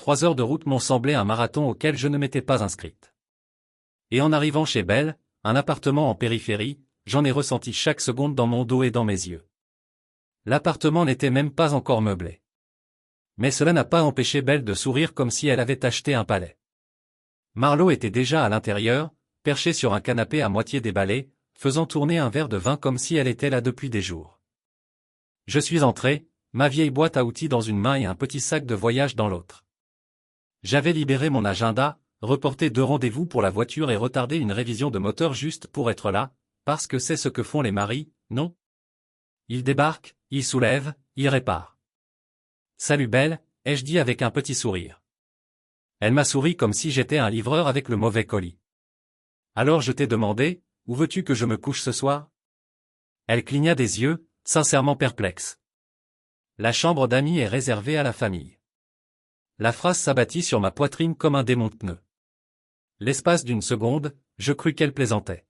3 heures de route m'ont semblé un marathon auquel je ne m'étais pas inscrite. Et en arrivant chez Belle, un appartement en périphérie, j'en ai ressenti chaque seconde dans mon dos et dans mes yeux. L'appartement n'était même pas encore meublé. Mais cela n'a pas empêché Belle de sourire comme si elle avait acheté un palais. Marlo était déjà à l'intérieur, perchée sur un canapé à moitié déballé, faisant tourner un verre de vin comme si elle était là depuis des jours. Je suis entré, ma vieille boîte à outils dans une main et un petit sac de voyage dans l'autre. J'avais libéré mon agenda, reporté 2 rendez-vous pour la voiture et retardé une révision de moteur juste pour être là, parce que c'est ce que font les maris, non? Ils débarquent, ils soulèvent, ils réparent. Salut Belle, ai-je dit avec un petit sourire. Elle m'a souri comme si j'étais un livreur avec le mauvais colis. Alors je t'ai demandé, où veux-tu que je me couche ce soir? Elle cligna des yeux, sincèrement perplexe. La chambre d'amis est réservée à la famille. La phrase s'abattit sur ma poitrine comme un démon de pneu. L'espace d'une seconde, je crus qu'elle plaisantait.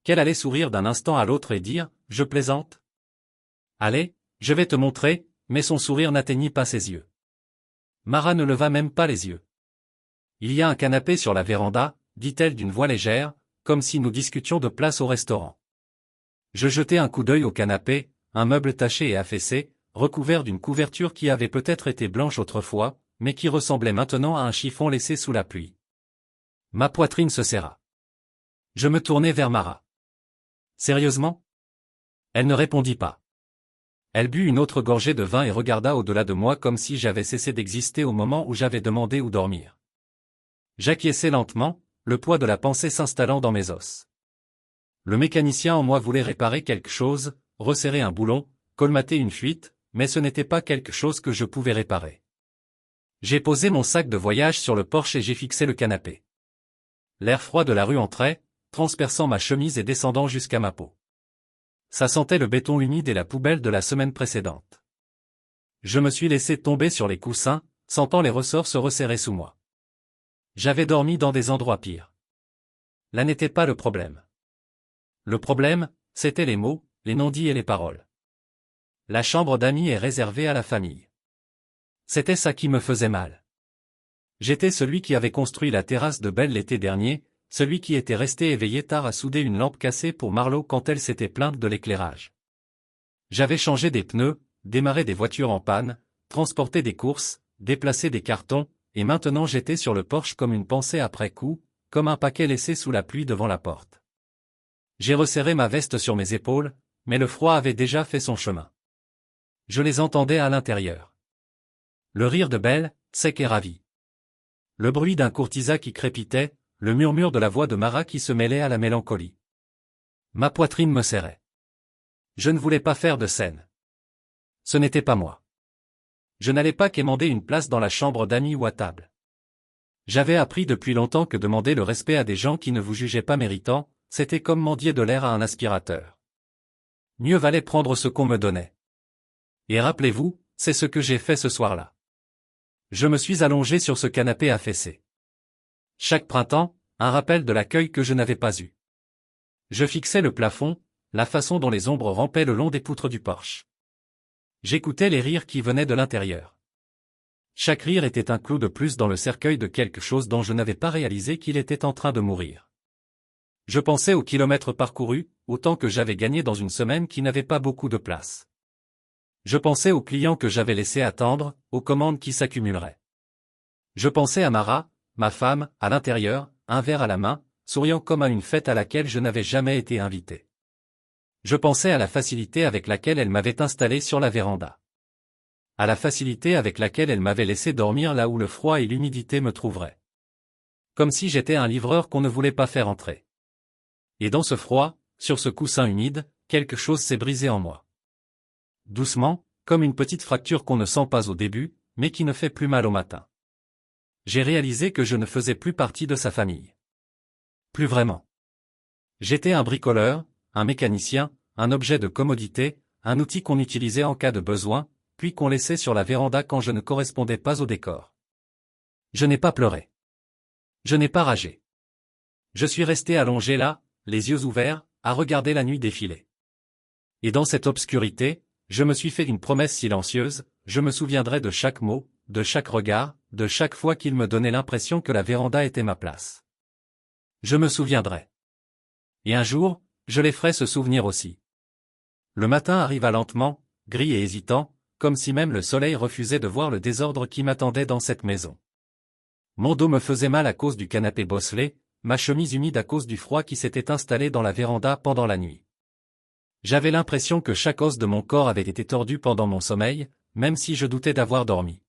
Qu'elle allait sourire d'un instant à l'autre et dire, je plaisante? Allez, je vais te montrer, mais son sourire n'atteignit pas ses yeux. Mara ne leva même pas les yeux. Il y a un canapé sur la véranda, dit-elle d'une voix légère, comme si nous discutions de place au restaurant. Je jetai un coup d'œil au canapé, un meuble taché et affaissé, recouvert d'une couverture qui avait peut-être été blanche autrefois, mais qui ressemblait maintenant à un chiffon laissé sous la pluie. Ma poitrine se serra. Je me tournai vers Mara. Sérieusement? Elle ne répondit pas. Elle but une autre gorgée de vin et regarda au-delà de moi comme si j'avais cessé d'exister au moment où j'avais demandé où dormir. J'acquiesçai lentement, le poids de la pensée s'installant dans mes os. Le mécanicien en moi voulait réparer quelque chose, resserrer un boulon, colmater une fuite, mais ce n'était pas quelque chose que je pouvais réparer. J'ai posé mon sac de voyage sur le porche et j'ai fixé le canapé. L'air froid de la rue entrait, transperçant ma chemise et descendant jusqu'à ma peau. Ça sentait le béton humide et la poubelle de la semaine précédente. Je me suis laissé tomber sur les coussins, sentant les ressorts se resserrer sous moi. J'avais dormi dans des endroits pires. Là n'était pas le problème. Le problème, c'étaient les mots, les non-dits et les paroles. La chambre d'amis est réservée à la famille. C'était ça qui me faisait mal. J'étais celui qui avait construit la terrasse de Belle l'été dernier, celui qui était resté éveillé tard à souder une lampe cassée pour Marlo quand elle s'était plainte de l'éclairage. J'avais changé des pneus, démarré des voitures en panne, transporté des courses, déplacé des cartons, et maintenant j'étais sur le porche comme une pensée après coup, comme un paquet laissé sous la pluie devant la porte. J'ai resserré ma veste sur mes épaules, mais le froid avait déjà fait son chemin. Je les entendais à l'intérieur. Le rire de Belle, sec et ravi. Le bruit d'un courtisan qui crépitait, le murmure de la voix de Mara qui se mêlait à la mélancolie. Ma poitrine me serrait. Je ne voulais pas faire de scène. Ce n'était pas moi. Je n'allais pas quémander une place dans la chambre d'amis ou à table. J'avais appris depuis longtemps que demander le respect à des gens qui ne vous jugeaient pas méritants, c'était comme mendier de l'air à un aspirateur. Mieux valait prendre ce qu'on me donnait. Et rappelez-vous, c'est ce que j'ai fait ce soir-là. Je me suis allongé sur ce canapé affaissé. Chaque printemps, un rappel de l'accueil que je n'avais pas eu. Je fixais le plafond, la façon dont les ombres rampaient le long des poutres du porche. J'écoutais les rires qui venaient de l'intérieur. Chaque rire était un clou de plus dans le cercueil de quelque chose dont je n'avais pas réalisé qu'il était en train de mourir. Je pensais aux kilomètres parcourus, au temps que j'avais gagné dans une semaine qui n'avait pas beaucoup de place. Je pensais aux clients que j'avais laissés attendre, aux commandes qui s'accumuleraient. Je pensais à Mara, ma femme, à l'intérieur, un verre à la main, souriant comme à une fête à laquelle je n'avais jamais été invité. Je pensais à la facilité avec laquelle elle m'avait installé sur la véranda. À la facilité avec laquelle elle m'avait laissé dormir là où le froid et l'humidité me trouveraient. Comme si j'étais un livreur qu'on ne voulait pas faire entrer. Et dans ce froid, sur ce coussin humide, quelque chose s'est brisé en moi. Doucement, comme une petite fracture qu'on ne sent pas au début, mais qui ne fait plus mal au matin. J'ai réalisé que je ne faisais plus partie de sa famille. Plus vraiment. J'étais un bricoleur, un mécanicien, un objet de commodité, un outil qu'on utilisait en cas de besoin, puis qu'on laissait sur la véranda quand je ne correspondais pas au décor. Je n'ai pas pleuré. Je n'ai pas ragé. Je suis resté allongé là, les yeux ouverts, à regarder la nuit défiler. Et dans cette obscurité, je me suis fait une promesse silencieuse, je me souviendrai de chaque mot, de chaque regard, de chaque fois qu'il me donnait l'impression que la véranda était ma place. Je me souviendrai. Et un jour, je les ferai se souvenir aussi. Le matin arriva lentement, gris et hésitant, comme si même le soleil refusait de voir le désordre qui m'attendait dans cette maison. Mon dos me faisait mal à cause du canapé bosselé, ma chemise humide à cause du froid qui s'était installé dans la véranda pendant la nuit. J'avais l'impression que chaque os de mon corps avait été tordu pendant mon sommeil, même si je doutais d'avoir dormi.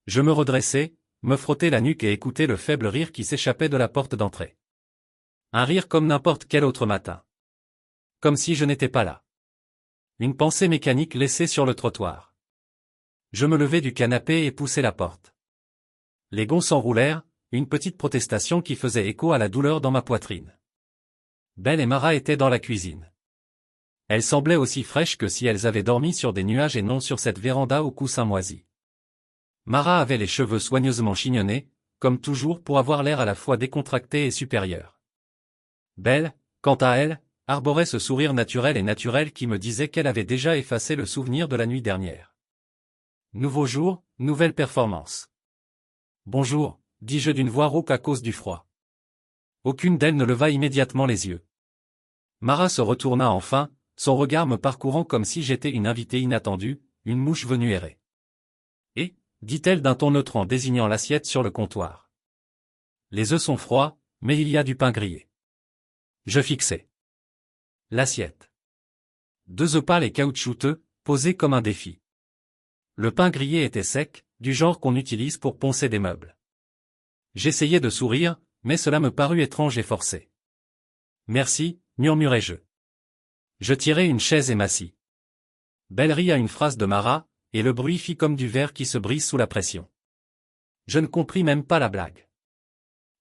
Je me redressai, me frottai la nuque et écoutai le faible rire qui s'échappait de la porte d'entrée. Un rire comme n'importe quel autre matin. Comme si je n'étais pas là. Une pensée mécanique laissée sur le trottoir. Je me levai du canapé et poussai la porte. Les gonds s'enroulèrent, une petite protestation qui faisait écho à la douleur dans ma poitrine. Belle et Mara étaient dans la cuisine. Elles semblaient aussi fraîches que si elles avaient dormi sur des nuages et non sur cette véranda aux coussins moisis. Mara avait les cheveux soigneusement chignonnés, comme toujours pour avoir l'air à la fois décontracté et supérieur. Belle, quant à elle, arborait ce sourire naturel et naturel qui me disait qu'elle avait déjà effacé le souvenir de la nuit dernière. Nouveau jour, nouvelle performance. Bonjour, dis-je d'une voix rauque à cause du froid. Aucune d'elles ne leva immédiatement les yeux. Mara se retourna enfin, son regard me parcourant comme si j'étais une invitée inattendue, une mouche venue errer. Et, dit-elle d'un ton neutre en désignant l'assiette sur le comptoir. Les œufs sont froids, mais il y a du pain grillé. Je fixai l'assiette. 2 œufs pâles et caoutchouteux, posés comme un défi. Le pain grillé était sec, du genre qu'on utilise pour poncer des meubles. J'essayai de sourire, mais cela me parut étrange et forcé. Merci, murmurai-je. Je tirai une chaise et m'assis. Belle rit à une phrase de Mara, et le bruit fit comme du verre qui se brise sous la pression. Je ne compris même pas la blague.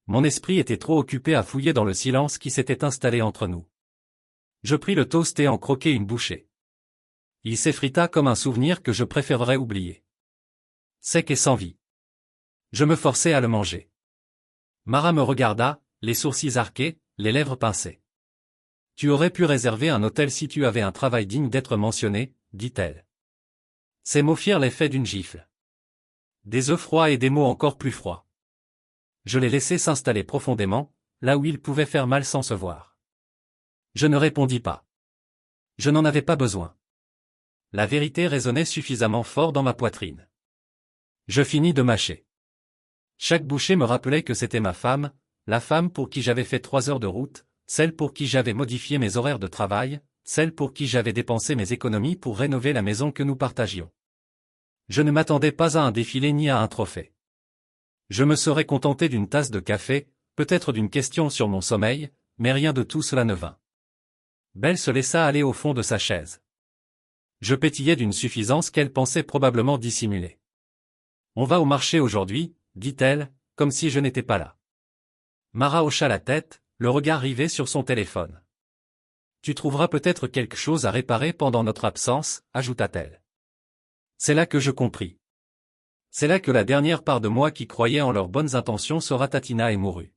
Mon esprit était trop occupé à fouiller dans le silence qui s'était installé entre nous. Je pris le toast et en croquai une bouchée. Il s'effrita comme un souvenir que je préférerais oublier. Sec et sans vie. Je me forçai à le manger. Mara me regarda, les sourcils arqués, les lèvres pincées. Tu aurais pu réserver un hôtel si tu avais un travail digne d'être mentionné, dit-elle. Ces mots firent l'effet d'une gifle. Des œufs froids et des mots encore plus froids. Je les laissai s'installer profondément, là où ils pouvaient faire mal sans se voir. Je ne répondis pas. Je n'en avais pas besoin. La vérité résonnait suffisamment fort dans ma poitrine. Je finis de mâcher. Chaque bouchée me rappelait que c'était ma femme, la femme pour qui j'avais fait 3 heures de route, celle pour qui j'avais modifié mes horaires de travail, celle pour qui j'avais dépensé mes économies pour rénover la maison que nous partagions. Je ne m'attendais pas à un défilé ni à un trophée. Je me serais contenté d'une tasse de café, peut-être d'une question sur mon sommeil, mais rien de tout cela ne vint. Belle se laissa aller au fond de sa chaise. Je pétillais d'une suffisance qu'elle pensait probablement dissimuler. On va au marché aujourd'hui, dit-elle, comme si je n'étais pas là. Mara hocha la tête, le regard rivé sur son téléphone. Tu trouveras peut-être quelque chose à réparer pendant notre absence, ajouta-t-elle. C'est là que je compris. C'est là que la dernière part de moi qui croyait en leurs bonnes intentions se ratatina et mourut.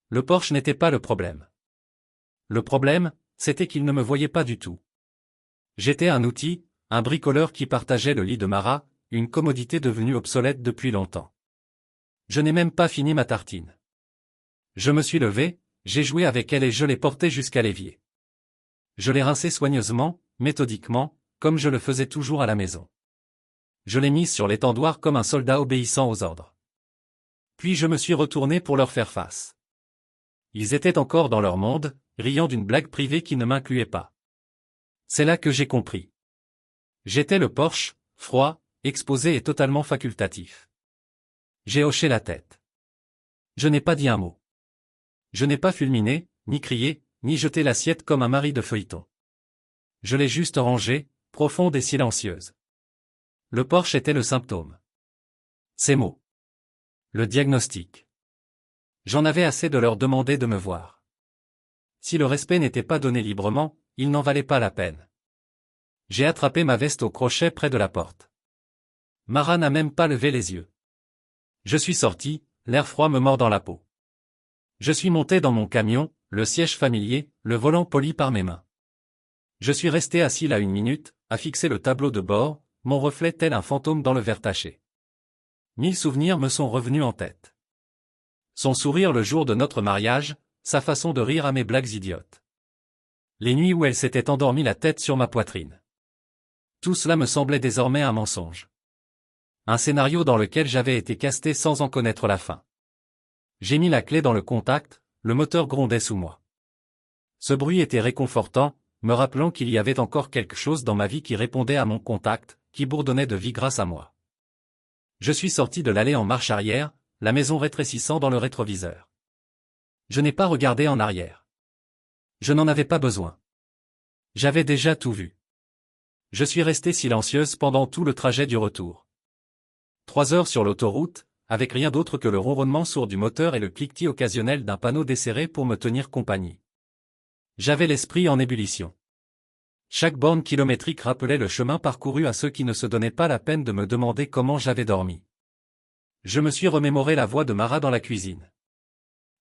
Le Porsche n'était pas le problème. Le problème, c'était qu'il ne me voyait pas du tout. J'étais un outil, un bricoleur qui partageait le lit de Mara, une commodité devenue obsolète depuis longtemps. Je n'ai même pas fini ma tartine. Je me suis levé, j'ai joué avec elle et je l'ai portée jusqu'à l'évier. Je l'ai rincée soigneusement, méthodiquement, comme je le faisais toujours à la maison. Je l'ai mise sur l'étendoir comme un soldat obéissant aux ordres. Puis je me suis retourné pour leur faire face. Ils étaient encore dans leur monde, riant d'une blague privée qui ne m'incluait pas. C'est là que j'ai compris. J'étais le Porsche, froid, exposé et totalement facultatif. J'ai hoché la tête. Je n'ai pas dit un mot. Je n'ai pas fulminé, ni crié, ni jeté l'assiette comme un mari de feuilleton. Je l'ai juste rangée, profonde et silencieuse. Le Porsche était le symptôme. Ces mots. Le diagnostic. J'en avais assez de leur demander de me voir. Si le respect n'était pas donné librement, il n'en valait pas la peine. J'ai attrapé ma veste au crochet près de la porte. Mara n'a même pas levé les yeux. Je suis sorti, l'air froid me mord dans la peau. Je suis monté dans mon camion, le siège familier, le volant poli par mes mains. Je suis resté assis là 1 minute, à fixer le tableau de bord, mon reflet tel un fantôme dans le verre taché. 1000 souvenirs me sont revenus en tête. Son sourire le jour de notre mariage, sa façon de rire à mes blagues idiotes. Les nuits où elle s'était endormie la tête sur ma poitrine. Tout cela me semblait désormais un mensonge. Un scénario dans lequel j'avais été casté sans en connaître la fin. J'ai mis la clé dans le contact, le moteur grondait sous moi. Ce bruit était réconfortant, me rappelant qu'il y avait encore quelque chose dans ma vie qui répondait à mon contact, qui bourdonnait de vie grâce à moi. Je suis sorti de l'allée en marche arrière, la maison rétrécissant dans le rétroviseur. Je n'ai pas regardé en arrière. Je n'en avais pas besoin. J'avais déjà tout vu. Je suis restée silencieuse pendant tout le trajet du retour. 3 heures sur l'autoroute, avec rien d'autre que le ronronnement sourd du moteur et le cliquetis occasionnel d'un panneau desserré pour me tenir compagnie. J'avais l'esprit en ébullition. Chaque borne kilométrique rappelait le chemin parcouru à ceux qui ne se donnaient pas la peine de me demander comment j'avais dormi. Je me suis remémoré la voix de Mara dans la cuisine.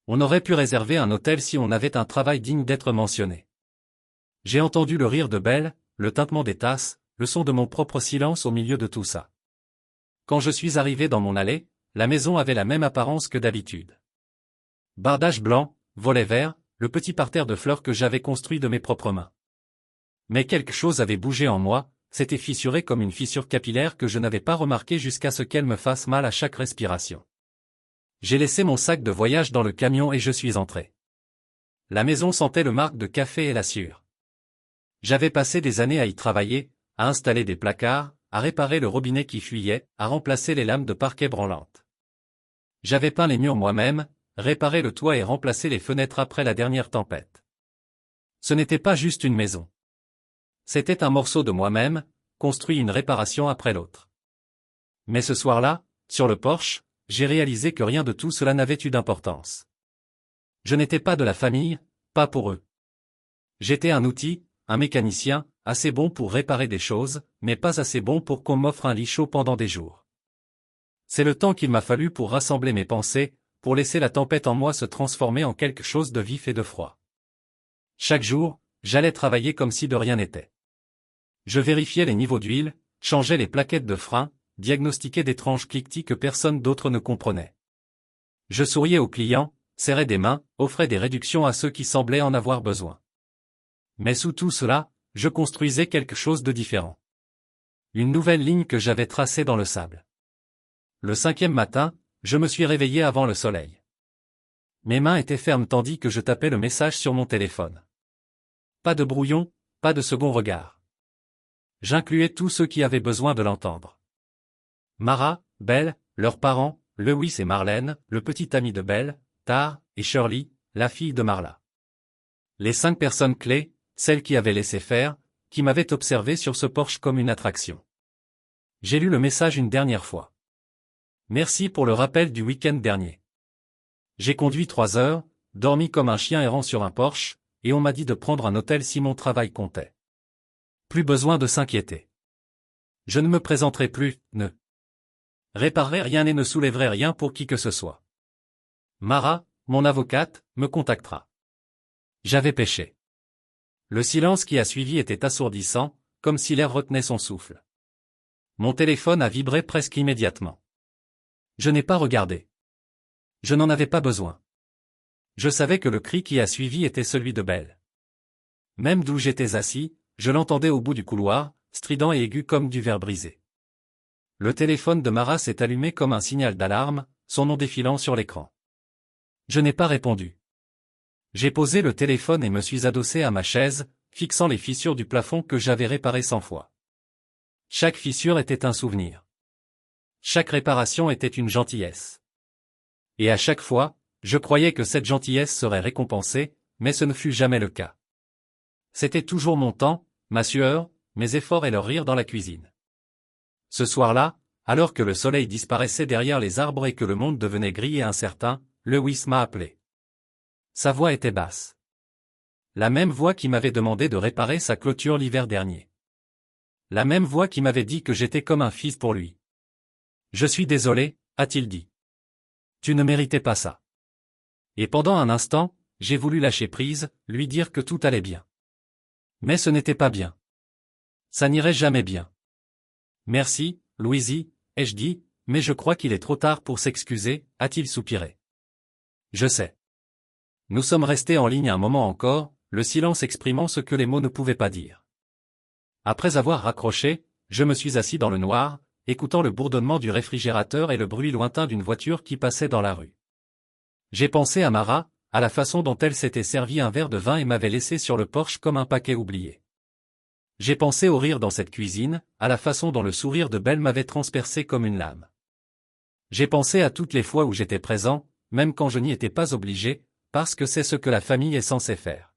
On aurait pu réserver un hôtel si on avait un travail digne d'être mentionné. J'ai entendu le rire de Belle, le tintement des tasses, le son de mon propre silence au milieu de tout ça. Quand je suis arrivé dans mon allée, la maison avait la même apparence que d'habitude. Bardage blanc, volets verts, le petit parterre de fleurs que j'avais construit de mes propres mains. Mais quelque chose avait bougé en moi, s'était fissuré comme une fissure capillaire que je n'avais pas remarquée jusqu'à ce qu'elle me fasse mal à chaque respiration. J'ai laissé mon sac de voyage dans le camion et je suis entré. La maison sentait le marc de café et la sueur. J'avais passé des années à y travailler, à installer des placards, à réparer le robinet qui fuyait, à remplacer les lames de parquet branlantes. J'avais peint les murs moi-même, réparé le toit et remplacé les fenêtres après la dernière tempête. Ce n'était pas juste une maison. C'était un morceau de moi-même, construit une réparation après l'autre. Mais ce soir-là, sur le porche, j'ai réalisé que rien de tout cela n'avait eu d'importance. Je n'étais pas de la famille, pas pour eux. J'étais un outil, un mécanicien, assez bon pour réparer des choses, mais pas assez bon pour qu'on m'offre un lit chaud pendant des jours. C'est le temps qu'il m'a fallu pour rassembler mes pensées, pour laisser la tempête en moi se transformer en quelque chose de vif et de froid. Chaque jour, j'allais travailler comme si de rien n'était. Je vérifiais les niveaux d'huile, changeais les plaquettes de frein, diagnostiquais d'étranges cliquetis que personne d'autre ne comprenait. Je souriais aux clients, serrais des mains, offrais des réductions à ceux qui semblaient en avoir besoin. Mais sous tout cela, je construisais quelque chose de différent. Une nouvelle ligne que j'avais tracée dans le sable. Le 5e matin, je me suis réveillé avant le soleil. Mes mains étaient fermes tandis que je tapais le message sur mon téléphone. Pas de brouillon, pas de second regard. J'incluais tous ceux qui avaient besoin de l'entendre. Mara, Belle, leurs parents, Lewis et Marlène, le petit ami de Belle, Tar, et Shirley, la fille de Marla. Les 5 personnes clés, celles qui avaient laissé faire, qui m'avaient observé sur ce porche comme une attraction. J'ai lu le message une dernière fois. Merci pour le rappel du week-end dernier. J'ai conduit 3 heures, dormi comme un chien errant sur un porche, et on m'a dit de prendre un hôtel si mon travail comptait. Plus besoin de s'inquiéter. Je ne me présenterai plus, ne réparerai rien et ne soulèverai rien pour qui que ce soit. Mara, mon avocate, me contactera. J'avais péché. Le silence qui a suivi était assourdissant, comme si l'air retenait son souffle. Mon téléphone a vibré presque immédiatement. Je n'ai pas regardé. Je n'en avais pas besoin. Je savais que le cri qui a suivi était celui de Belle. Même d'où j'étais assis, je l'entendais au bout du couloir, strident et aigu comme du verre brisé. Le téléphone de Mara s'est allumé comme un signal d'alarme, son nom défilant sur l'écran. Je n'ai pas répondu. J'ai posé le téléphone et me suis adossé à ma chaise, fixant les fissures du plafond que j'avais réparées 100 fois. Chaque fissure était un souvenir. Chaque réparation était une gentillesse. Et à chaque fois, je croyais que cette gentillesse serait récompensée, mais ce ne fut jamais le cas. C'était toujours mon temps, ma sueur, mes efforts et leur rire dans la cuisine. Ce soir-là, alors que le soleil disparaissait derrière les arbres et que le monde devenait gris et incertain, Lewis m'a appelé. Sa voix était basse. La même voix qui m'avait demandé de réparer sa clôture l'hiver dernier. La même voix qui m'avait dit que j'étais comme un fils pour lui. Je suis désolé, a-t-il dit. Tu ne méritais pas ça. Et pendant un instant, j'ai voulu lâcher prise, lui dire que tout allait bien. Mais ce n'était pas bien. Ça n'irait jamais bien. Merci, Louisie, ai-je dit, mais je crois qu'il est trop tard pour s'excuser, a-t-il soupiré. Je sais. Nous sommes restés en ligne un moment encore, le silence exprimant ce que les mots ne pouvaient pas dire. Après avoir raccroché, je me suis assis dans le noir, écoutant le bourdonnement du réfrigérateur et le bruit lointain d'une voiture qui passait dans la rue. J'ai pensé à Mara, à la façon dont elle s'était servi un verre de vin et m'avait laissé sur le porche comme un paquet oublié. J'ai pensé au rire dans cette cuisine, à la façon dont le sourire de Belle m'avait transpercé comme une lame. J'ai pensé à toutes les fois où j'étais présent, même quand je n'y étais pas obligé, parce que c'est ce que la famille est censée faire.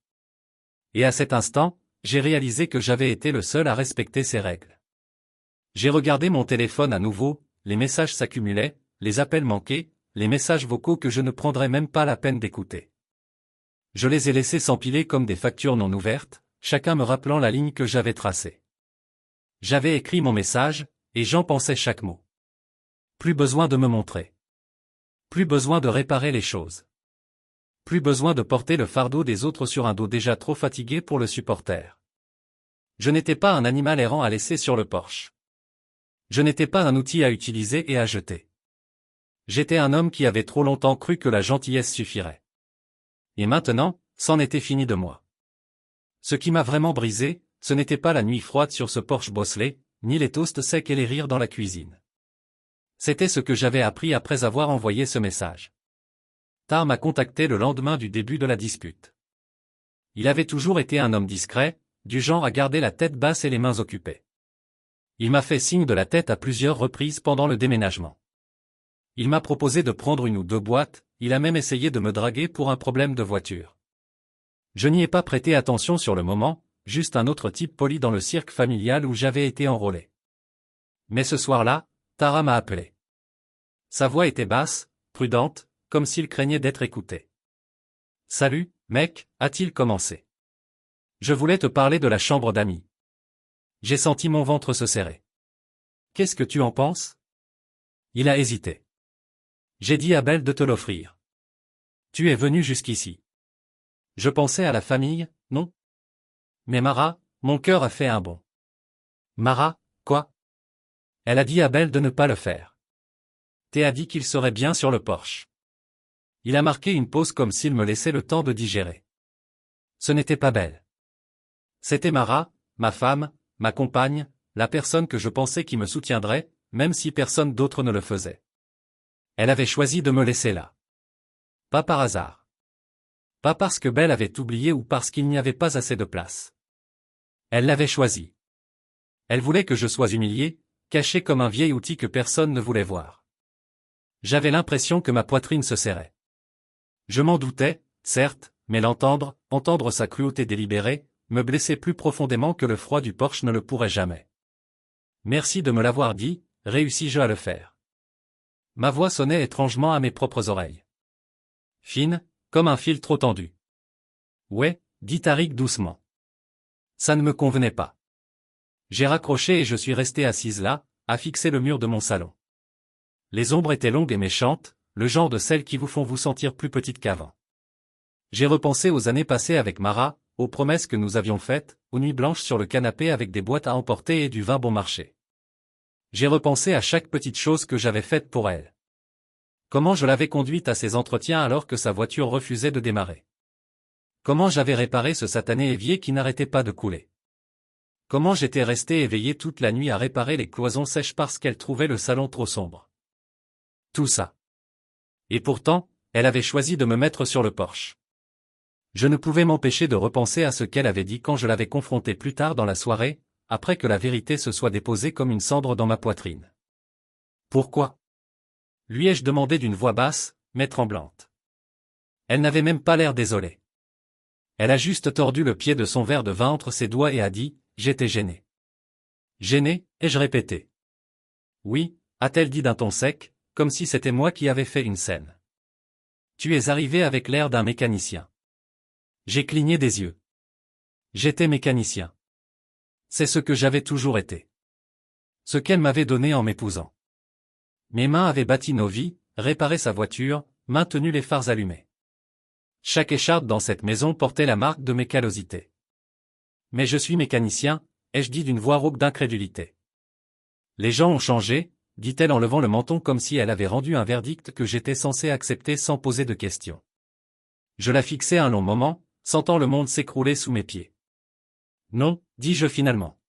Et à cet instant, j'ai réalisé que j'avais été le seul à respecter ces règles. J'ai regardé mon téléphone à nouveau, les messages s'accumulaient, les appels manqués, les messages vocaux que je ne prendrais même pas la peine d'écouter. Je les ai laissés s'empiler comme des factures non ouvertes, chacun me rappelant la ligne que j'avais tracée. J'avais écrit mon message, et j'en pensais chaque mot. Plus besoin de me montrer. Plus besoin de réparer les choses. Plus besoin de porter le fardeau des autres sur un dos déjà trop fatigué pour le supporter. Je n'étais pas un animal errant à laisser sur le porche. Je n'étais pas un outil à utiliser et à jeter. J'étais un homme qui avait trop longtemps cru que la gentillesse suffirait. Et maintenant, c'en était fini de moi. Ce qui m'a vraiment brisé, ce n'était pas la nuit froide sur ce porche bosselé, ni les toasts secs et les rires dans la cuisine. C'était ce que j'avais appris après avoir envoyé ce message. Tar m'a contacté le lendemain du début de la dispute. Il avait toujours été un homme discret, du genre à garder la tête basse et les mains occupées. Il m'a fait signe de la tête à plusieurs reprises pendant le déménagement. Il m'a proposé de prendre une ou deux boîtes, il a même essayé de me draguer pour un problème de voiture. Je n'y ai pas prêté attention sur le moment, juste un autre type poli dans le cirque familial où j'avais été enrôlé. Mais ce soir-là, Tara m'a appelé. Sa voix était basse, prudente, comme s'il craignait d'être écouté. « Salut, mec », a-t-il commencé. « Je voulais te parler de la chambre d'amis. » J'ai senti mon ventre se serrer. « Qu'est-ce que tu en penses ?» Il a hésité. J'ai dit à Belle de te l'offrir. Tu es venu jusqu'ici. Je pensais à la famille, non? Mais Mara, mon cœur a fait un bond. Mara, quoi? Elle a dit à Belle de ne pas le faire. Thé a dit qu'il serait bien sur le porche. Il a marqué une pause comme s'il me laissait le temps de digérer. Ce n'était pas Belle. C'était Mara, ma femme, ma compagne, la personne que je pensais qui me soutiendrait, même si personne d'autre ne le faisait. Elle avait choisi de me laisser là. Pas par hasard. Pas parce que Belle avait oublié ou parce qu'il n'y avait pas assez de place. Elle l'avait choisi. Elle voulait que je sois humilié, caché comme un vieil outil que personne ne voulait voir. J'avais l'impression que ma poitrine se serrait. Je m'en doutais, certes, mais entendre sa cruauté délibérée, me blessait plus profondément que le froid du porche ne le pourrait jamais. Merci de me l'avoir dit, réussis-je à le faire. Ma voix sonnait étrangement à mes propres oreilles. Fine, comme un fil trop tendu. Ouais, dit Tariq doucement. Ça ne me convenait pas. J'ai raccroché et je suis resté assise là, à fixer le mur de mon salon. Les ombres étaient longues et méchantes, le genre de celles qui vous font vous sentir plus petite qu'avant. J'ai repensé aux années passées avec Mara, aux promesses que nous avions faites, aux nuits blanches sur le canapé avec des boîtes à emporter et du vin bon marché. J'ai repensé à chaque petite chose que j'avais faite pour elle. Comment je l'avais conduite à ses entretiens alors que sa voiture refusait de démarrer. Comment j'avais réparé ce satané évier qui n'arrêtait pas de couler. Comment j'étais resté éveillé toute la nuit à réparer les cloisons sèches parce qu'elle trouvait le salon trop sombre. Tout ça. Et pourtant, elle avait choisi de me mettre sur le porche. Je ne pouvais m'empêcher de repenser à ce qu'elle avait dit quand je l'avais confrontée plus tard dans la soirée, après que la vérité se soit déposée comme une cendre dans ma poitrine. Pourquoi? Lui ai-je demandé d'une voix basse, mais tremblante. Elle n'avait même pas l'air désolée. Elle a juste tordu le pied de son verre de vin entre ses doigts et a dit, j'étais gêné. Gêné, ai-je répété. Oui, a-t-elle dit d'un ton sec, comme si c'était moi qui avais fait une scène. Tu es arrivé avec l'air d'un mécanicien. J'ai cligné des yeux. J'étais mécanicien. C'est ce que j'avais toujours été. Ce qu'elle m'avait donné en m'épousant. Mes mains avaient bâti nos vies, réparé sa voiture, maintenu les phares allumés. Chaque écharpe dans cette maison portait la marque de mes callosités. Mais je suis mécanicien, ai-je dit d'une voix rauque d'incrédulité. Les gens ont changé, dit-elle en levant le menton comme si elle avait rendu un verdict que j'étais censé accepter sans poser de questions. Je la fixai un long moment, sentant le monde s'écrouler sous mes pieds. Non, dis-je finalement.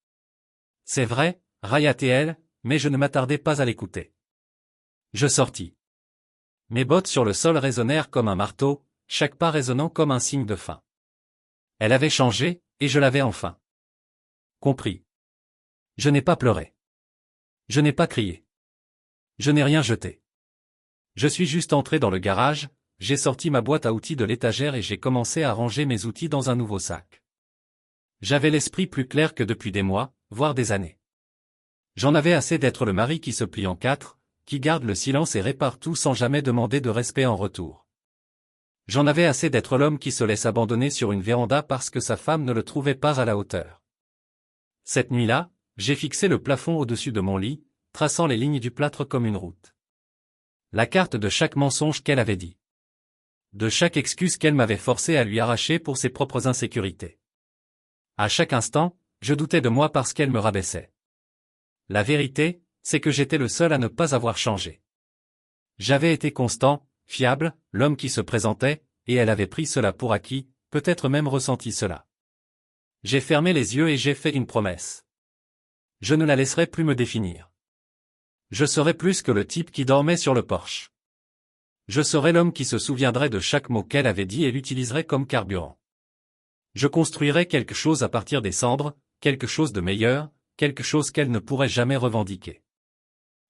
C'est vrai, raillatait-elle, mais je ne m'attardai pas à l'écouter. Je sortis. Mes bottes sur le sol résonnèrent comme un marteau, chaque pas résonnant comme un signe de fin. Elle avait changé, et je l'avais enfin compris. Je n'ai pas pleuré. Je n'ai pas crié. Je n'ai rien jeté. Je suis juste entré dans le garage, j'ai sorti ma boîte à outils de l'étagère et j'ai commencé à ranger mes outils dans un nouveau sac. J'avais l'esprit plus clair que depuis des mois, voire des années. J'en avais assez d'être le mari qui se plie en quatre, qui garde le silence et répare tout sans jamais demander de respect en retour. J'en avais assez d'être l'homme qui se laisse abandonner sur une véranda parce que sa femme ne le trouvait pas à la hauteur. Cette nuit-là, j'ai fixé le plafond au-dessus de mon lit, traçant les lignes du plâtre comme une route. La carte de chaque mensonge qu'elle avait dit. De chaque excuse qu'elle m'avait forcé à lui arracher pour ses propres insécurités. À chaque instant, je doutais de moi parce qu'elle me rabaissait. La vérité, c'est que j'étais le seul à ne pas avoir changé. J'avais été constant, fiable, l'homme qui se présentait, et elle avait pris cela pour acquis, peut-être même ressenti cela. J'ai fermé les yeux et j'ai fait une promesse. Je ne la laisserai plus me définir. Je serai plus que le type qui dormait sur le porche. Je serai l'homme qui se souviendrait de chaque mot qu'elle avait dit et l'utiliserait comme carburant. Je construirai quelque chose à partir des cendres, quelque chose de meilleur, quelque chose qu'elle ne pourrait jamais revendiquer.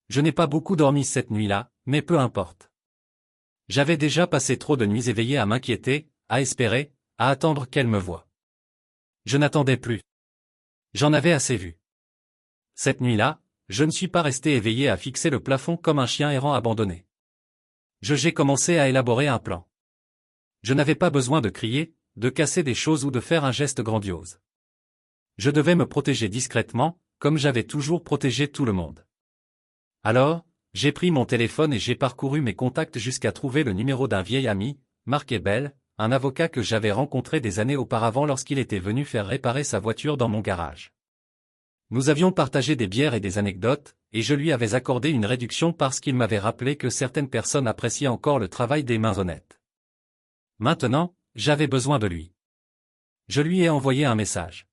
Je n'ai pas beaucoup dormi cette nuit-là, mais peu importe. J'avais déjà passé trop de nuits éveillées à m'inquiéter, à espérer, à attendre qu'elle me voie. Je n'attendais plus. J'en avais assez vu. Cette nuit-là, je ne suis pas resté éveillé à fixer le plafond comme un chien errant abandonné. J'ai commencé à élaborer un plan. Je n'avais pas besoin de crier, de casser des choses ou de faire un geste grandiose. Je devais me protéger discrètement, comme j'avais toujours protégé tout le monde. Alors, j'ai pris mon téléphone et j'ai parcouru mes contacts jusqu'à trouver le numéro d'un vieil ami, Marc Ebel, un avocat que j'avais rencontré des années auparavant lorsqu'il était venu faire réparer sa voiture dans mon garage. Nous avions partagé des bières et des anecdotes, et je lui avais accordé une réduction parce qu'il m'avait rappelé que certaines personnes appréciaient encore le travail des mains honnêtes. Maintenant, j'avais besoin de lui. Je lui ai envoyé un message.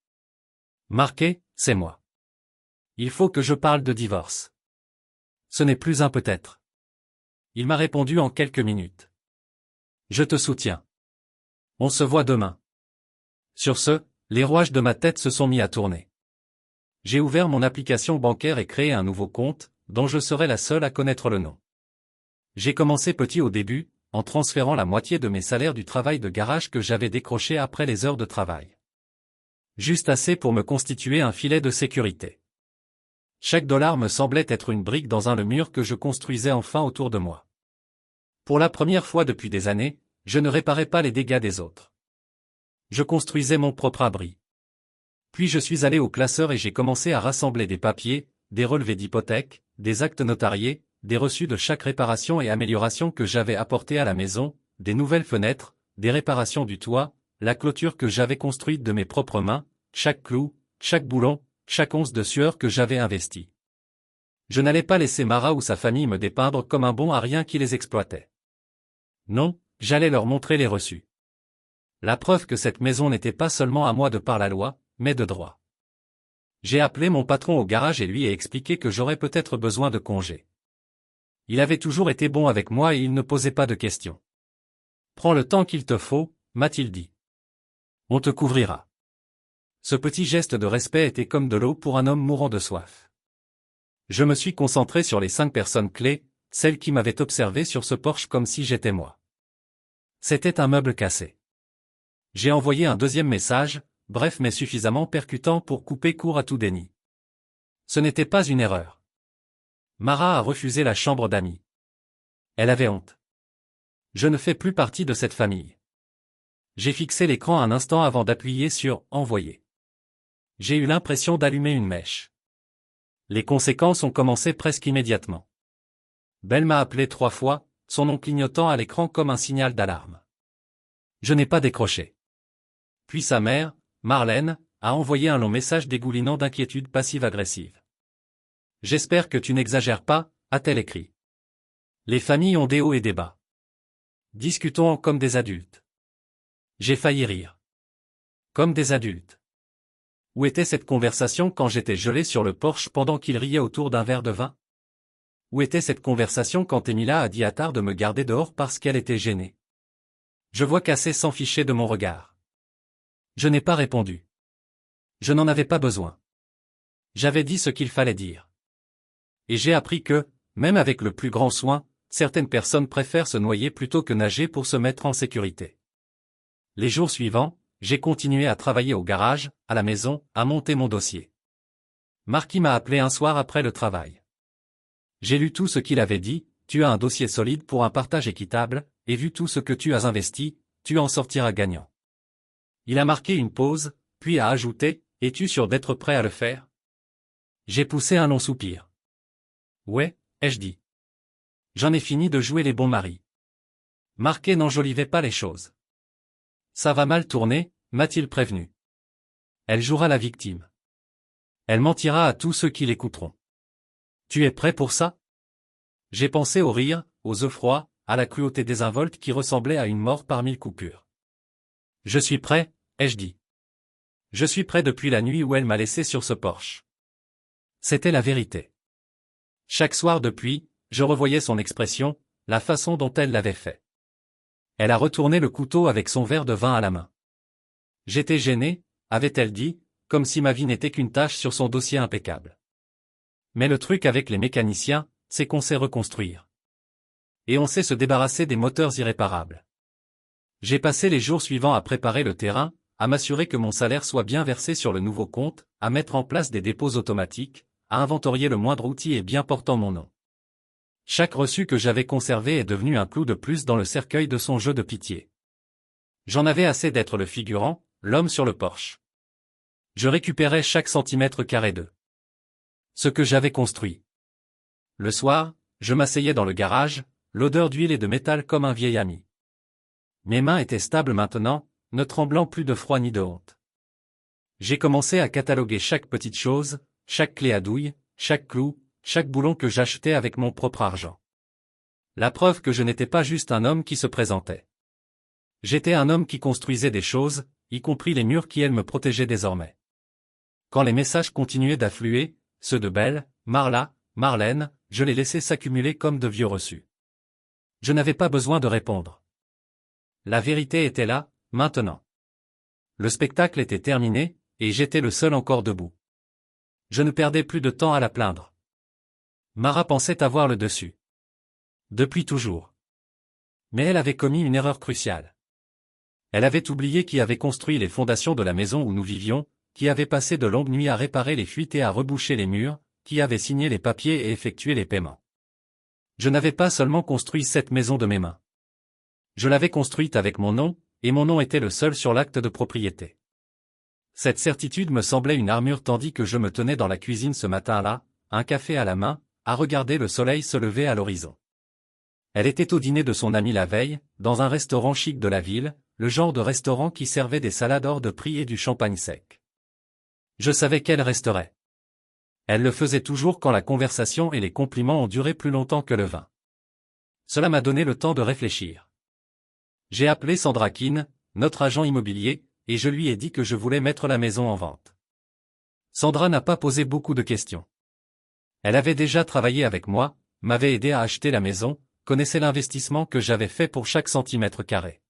Marqué, c'est moi. Il faut que je parle de divorce. Ce n'est plus un peut-être. Il m'a répondu en quelques minutes. Je te soutiens. On se voit demain. Sur ce, les rouages de ma tête se sont mis à tourner. J'ai ouvert mon application bancaire et créé un nouveau compte, dont je serai la seule à connaître le nom. J'ai commencé petit au début, en transférant la moitié de mes salaires du travail de garage que j'avais décroché après les heures de travail. Juste assez pour me constituer un filet de sécurité. Chaque dollar me semblait être une brique dans le mur que je construisais enfin autour de moi. Pour la première fois depuis des années, je ne réparais pas les dégâts des autres. Je construisais mon propre abri. Puis je suis allé au classeur et j'ai commencé à rassembler des papiers, des relevés d'hypothèque, des actes notariés, des reçus de chaque réparation et amélioration que j'avais apportée à la maison, des nouvelles fenêtres, des réparations du toit, la clôture que j'avais construite de mes propres mains, chaque clou, chaque boulon, chaque once de sueur que j'avais investi. Je n'allais pas laisser Mara ou sa famille me dépeindre comme un bon à rien qui les exploitait. Non, j'allais leur montrer les reçus. La preuve que cette maison n'était pas seulement à moi de par la loi, mais de droit. J'ai appelé mon patron au garage et lui ai expliqué que j'aurais peut-être besoin de congé. Il avait toujours été bon avec moi et il ne posait pas de questions. Prends le temps qu'il te faut, m'a-t-il dit. On te couvrira. Ce petit geste de respect était comme de l'eau pour un homme mourant de soif. Je me suis concentré sur les 5 personnes clés, celles qui m'avaient observé sur ce porche comme si j'étais moi. C'était un meuble cassé. J'ai envoyé un deuxième message, bref mais suffisamment percutant pour couper court à tout déni. Ce n'était pas une erreur. Mara a refusé la chambre d'amis. Elle avait honte. Je ne fais plus partie de cette famille. J'ai fixé l'écran un instant avant d'appuyer sur « Envoyer ». J'ai eu l'impression d'allumer une mèche. Les conséquences ont commencé presque immédiatement. Belle m'a appelé 3 fois, son nom clignotant à l'écran comme un signal d'alarme. Je n'ai pas décroché. Puis sa mère, Marlène, a envoyé un long message dégoulinant d'inquiétude passive-agressive. J'espère que tu n'exagères pas, a-t-elle écrit. Les familles ont des hauts et des bas. Discutons comme des adultes. J'ai failli rire. Comme des adultes. Où était cette conversation quand j'étais gelé sur le porche pendant qu'il riait autour d'un verre de vin? Où était cette conversation quand Emilia a dit à Tard de me garder dehors parce qu'elle était gênée? Je vois Cassé s'en ficher de mon regard. Je n'ai pas répondu. Je n'en avais pas besoin. J'avais dit ce qu'il fallait dire. Et j'ai appris que, même avec le plus grand soin, certaines personnes préfèrent se noyer plutôt que nager pour se mettre en sécurité. Les jours suivants, j'ai continué à travailler au garage, à la maison, à monter mon dossier. Marquis m'a appelé un soir après le travail. J'ai lu tout ce qu'il avait dit, tu as un dossier solide pour un partage équitable, et vu tout ce que tu as investi, tu en sortiras gagnant. Il a marqué une pause, puis a ajouté, es-tu sûr d'être prêt à le faire? J'ai poussé un long soupir. Ouais, ai-je dit. J'en ai fini de jouer les bons maris. Marquet n'enjolivait pas les choses. Ça va mal tourner, m'a-t-il prévenu. Elle jouera la victime. Elle mentira à tous ceux qui l'écouteront. Tu es prêt pour ça? J'ai pensé au rire, aux œufs froids, à la cruauté désinvolte qui ressemblait à une mort par 1000 coupures. Je suis prêt, ai-je dit. Je suis prêt depuis la nuit où elle m'a laissé sur ce porche. C'était la vérité. Chaque soir depuis, je revoyais son expression, la façon dont elle l'avait fait. Elle a retourné le couteau avec son verre de vin à la main. J'étais gêné, avait-elle dit, comme si ma vie n'était qu'une tâche sur son dossier impeccable. Mais le truc avec les mécaniciens, c'est qu'on sait reconstruire. Et on sait se débarrasser des moteurs irréparables. J'ai passé les jours suivants à préparer le terrain, à m'assurer que mon salaire soit bien versé sur le nouveau compte, à mettre en place des dépôts automatiques, à inventorier le moindre outil et bien portant mon nom. Chaque reçu que j'avais conservé est devenu un clou de plus dans le cercueil de son jeu de pitié. J'en avais assez d'être le figurant, l'homme sur le porche. Je récupérais chaque centimètre carré de ce que j'avais construit. Le soir, je m'asseyais dans le garage, l'odeur d'huile et de métal comme un vieil ami. Mes mains étaient stables maintenant, ne tremblant plus de froid ni de honte. J'ai commencé à cataloguer chaque petite chose, chaque clé à douille, chaque clou, chaque boulon que j'achetais avec mon propre argent. La preuve que je n'étais pas juste un homme qui se présentait. J'étais un homme qui construisait des choses, y compris les murs qui elles me protégeaient désormais. Quand les messages continuaient d'affluer, ceux de Belle, Marla, Marlène, je les laissais s'accumuler comme de vieux reçus. Je n'avais pas besoin de répondre. La vérité était là, maintenant. Le spectacle était terminé, et j'étais le seul encore debout. Je ne perdais plus de temps à la plaindre. Mara pensait avoir le dessus. Depuis toujours. Mais elle avait commis une erreur cruciale. Elle avait oublié qui avait construit les fondations de la maison où nous vivions, qui avait passé de longues nuits à réparer les fuites et à reboucher les murs, qui avait signé les papiers et effectué les paiements. Je n'avais pas seulement construit cette maison de mes mains. Je l'avais construite avec mon nom, et mon nom était le seul sur l'acte de propriété. Cette certitude me semblait une armure tandis que je me tenais dans la cuisine ce matin-là, un café à la main, à regarder le soleil se lever à l'horizon. Elle était au dîner de son ami la veille, dans un restaurant chic de la ville, le genre de restaurant qui servait des salades hors de prix et du champagne sec. Je savais qu'elle resterait. Elle le faisait toujours quand la conversation et les compliments ont duré plus longtemps que le vin. Cela m'a donné le temps de réfléchir. J'ai appelé Sandra Keane, notre agent immobilier, et je lui ai dit que je voulais mettre la maison en vente. Sandra n'a pas posé beaucoup de questions. Elle avait déjà travaillé avec moi, m'avait aidé à acheter la maison, connaissait l'investissement que j'avais fait pour chaque centimètre carré.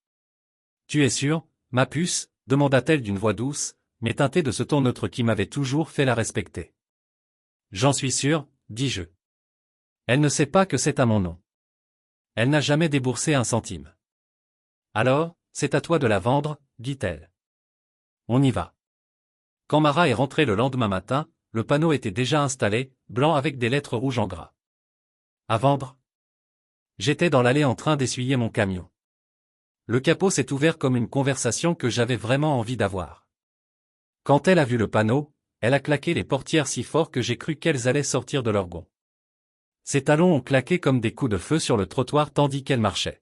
Tu es sûr, ma puce, demanda-t-elle d'une voix douce, mais teintée de ce ton neutre qui m'avait toujours fait la respecter. J'en suis sûr, dis-je. Elle ne sait pas que c'est à mon nom. Elle n'a jamais déboursé un centime. Alors, c'est à toi de la vendre, dit-elle. On y va. Quand Mara est rentrée le lendemain matin, le panneau était déjà installé, blanc avec des lettres rouges en gras. À vendre. J'étais dans l'allée en train d'essuyer mon camion. Le capot s'est ouvert comme une conversation que j'avais vraiment envie d'avoir. Quand elle a vu le panneau, elle a claqué les portières si fort que j'ai cru qu'elles allaient sortir de leur gonds. Ses talons ont claqué comme des coups de feu sur le trottoir tandis qu'elle marchait.